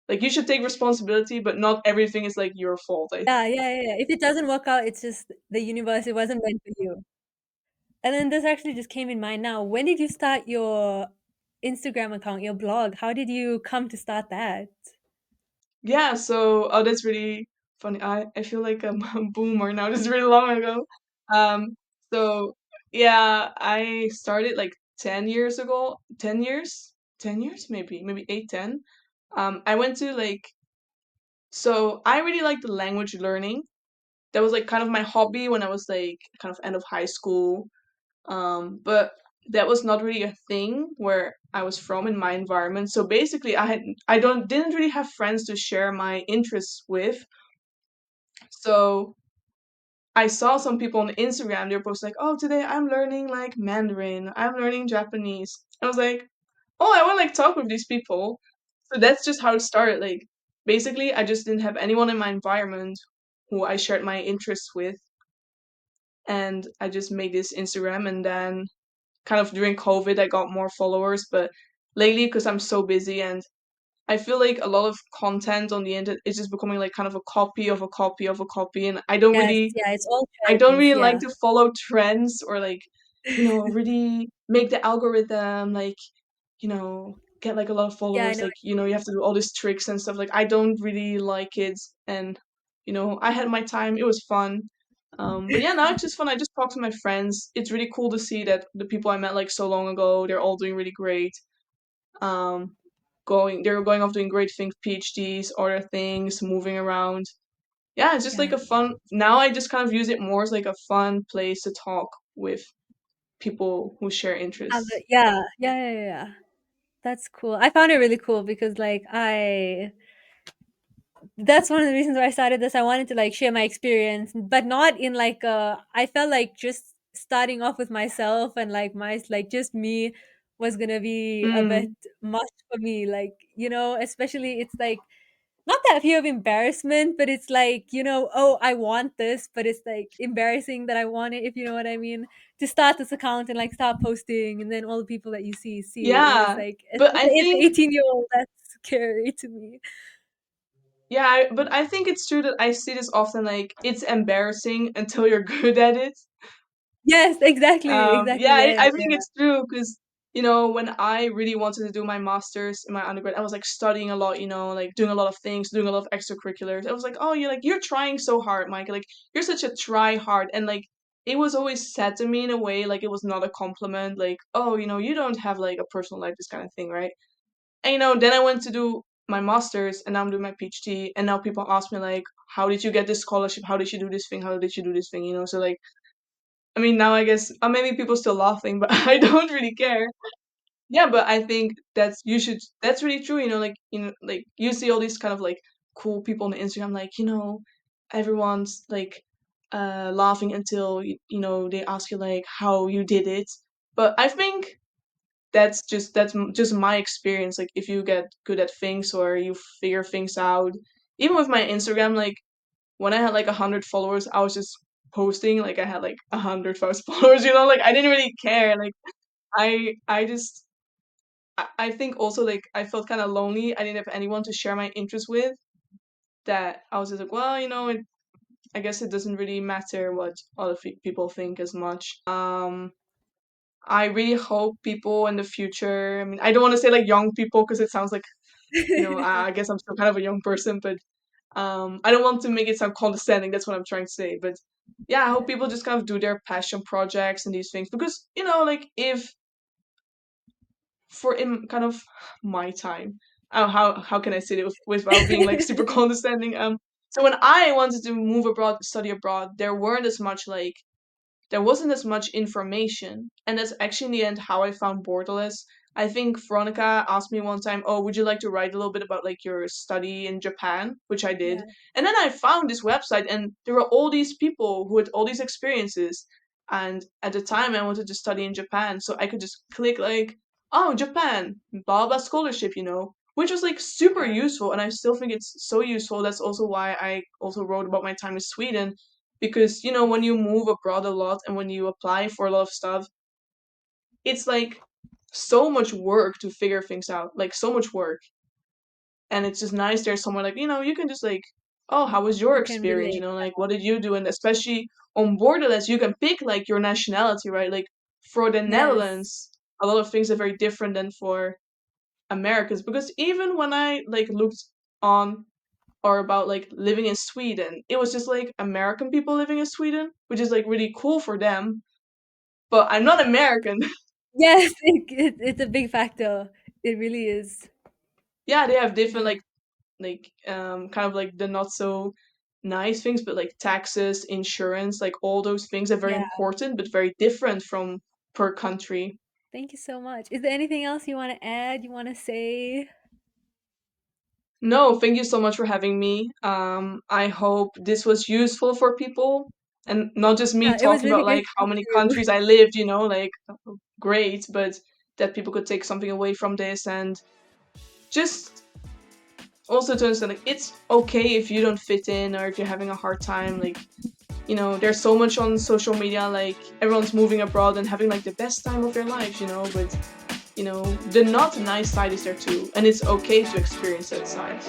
Like you should take responsibility, but not everything is like your fault, I Yeah, think. yeah, yeah, yeah. If it doesn't work out, it's just the universe. It wasn't meant for you. And then this actually just came in mind now. When did you start your Instagram account, your blog? How did you come to start that? yeah, so oh, that's really funny. I feel like I'm a boomer now. This is really long ago. Um, so yeah, I started like 10 years ago. 10 years, 10 years, maybe 8, 10. I went to like so I really like the language learning. That was like kind of my hobby when I was like kind of end of high school. But that was not really a thing where I was from in my environment. So basically, I don't didn't really have friends to share my interests with. So I saw some people on Instagram. They were posting like, "Oh, today I'm learning like Mandarin. I'm learning Japanese." I was like, "Oh, I want to like talk with these people." So that's just how it started. Like basically, I just didn't have anyone in my environment who I shared my interests with, and I just made this Instagram, and then kind of during COVID, I got more followers, but lately, because I'm so busy and I feel like a lot of content on the internet is just becoming like kind of a copy of a copy of a copy, and Yes, yeah, it's all I don't trends, really like yeah. to follow trends or like, really make the algorithm like, get like a lot of Yeah, I followers. know Like, what you mean. you have to do all these tricks and stuff. Like, I don't really like it, and I had my time. It was fun. But yeah, now it's just fun. I just talk to my friends. It's really cool to see that the people I met like so long ago, they're all doing really great. Um, they're going off doing great things, PhDs, other things, moving around. Yeah, it's just like Yeah. a fun. Now I just kind of use it more as like a fun place to talk with people who share interests. Yeah, yeah, yeah, yeah, yeah. That's cool. I found it really cool because, like, that's one of the reasons why I started this. I wanted to like share my experience, but not in like I felt like just starting off with myself and like my like just me was gonna be a bit Mm. much for me. Like, especially it's like not that fear of embarrassment, but it's like, oh, I want this, but it's like embarrassing that I want it, if you know what I mean. To start this account and like start posting, and then all the people that you see, it was Yeah, like, but I it's think 18-year-old, that's scary to me. but I think it's true that I see this often. Like it's embarrassing until you're good at it. Yes, exactly, exactly. Yeah, Yeah, yeah, I think yeah. it's true because when I really wanted to do my masters in my undergrad, I was like studying a lot. Like doing a lot of things, doing a lot of extracurriculars. I was like, oh, you're trying so hard, Mike. Like you're such a try hard, and like it was always said to me in a way like it was not a compliment. Like, oh, you don't have like a personal life, this kind of thing, right? And then I went to do my masters, and now I'm doing my PhD, and now people ask me like, how did you get this scholarship? How did you do this thing? How did you do this thing? So like I mean, now I guess maybe people still laughing, but I don't really care. Yeah, but I think that's really true. Like like you see all these kind of like cool people on Instagram, like everyone's like laughing until they ask you like how you did it. But I think that's just my experience. Like if you get good at things or you figure things out, even with my Instagram, like when I had like 100 followers, I was just posting like I had like 100 followers. Like I didn't really care. Like I just I think also like I felt kind of lonely. I didn't have anyone to share my interests with. That I was just like, well, I guess it doesn't really matter what other people think as much. I really hope people in the future. I mean, I don't want to say like young people because it sounds like I guess I'm still kind of a young person, but I don't want to make it sound condescending. That's what I'm trying to say. But yeah, I hope Yeah. people just kind of do their passion projects and these things because like if for in kind of my time, how can I say it without being like super condescending? So when I wanted to move abroad, study abroad, there wasn't as much information. And that's actually in the end how I found Borderless. I think Veronica asked me one time, oh, would you like to write a little bit about like your study in Japan? Which I did. Yeah. And then I found this website and there were all these people who had all these experiences. And at the time I wanted to study in Japan. So I could just click like, oh, Japan, blah blah scholarship, which was like super Yeah. useful. And I still think it's so useful. That's also why I also wrote about my time in Sweden because when you move abroad a lot and when you apply for a lot of stuff, it's like so much work to figure things out, like so much work. And it's just nice there's someone like you can just like, oh, how was your You can experience, relate. like what did you do? And especially on borderless you can pick like your nationality, right? Like for the Yes. Netherlands a lot of things are very different than for Americans because even when I like looked on or about like living in Sweden. It was just like American people living in Sweden, which is like really cool for them. But I'm not American. Yes, it's a big factor. It really is. Yeah, they have different Yeah. kind of like the not so nice things, but like taxes, insurance, like all those things are very Yeah. important, but very different from per country. Thank you so much. Is there anything else you wanna add, you wanna say? No, thank you so much for having me. I hope this was useful for people and not just me Yeah, it was talking really about great like to how talk many to you. countries I lived, like great, but that people could take something away from this and just also to understand like it's okay if you don't fit in or if you're having a hard time. Like, there's so much on social media, like everyone's moving abroad and having like the best time of their life, but the not nice side is there too, and it's okay to experience that side.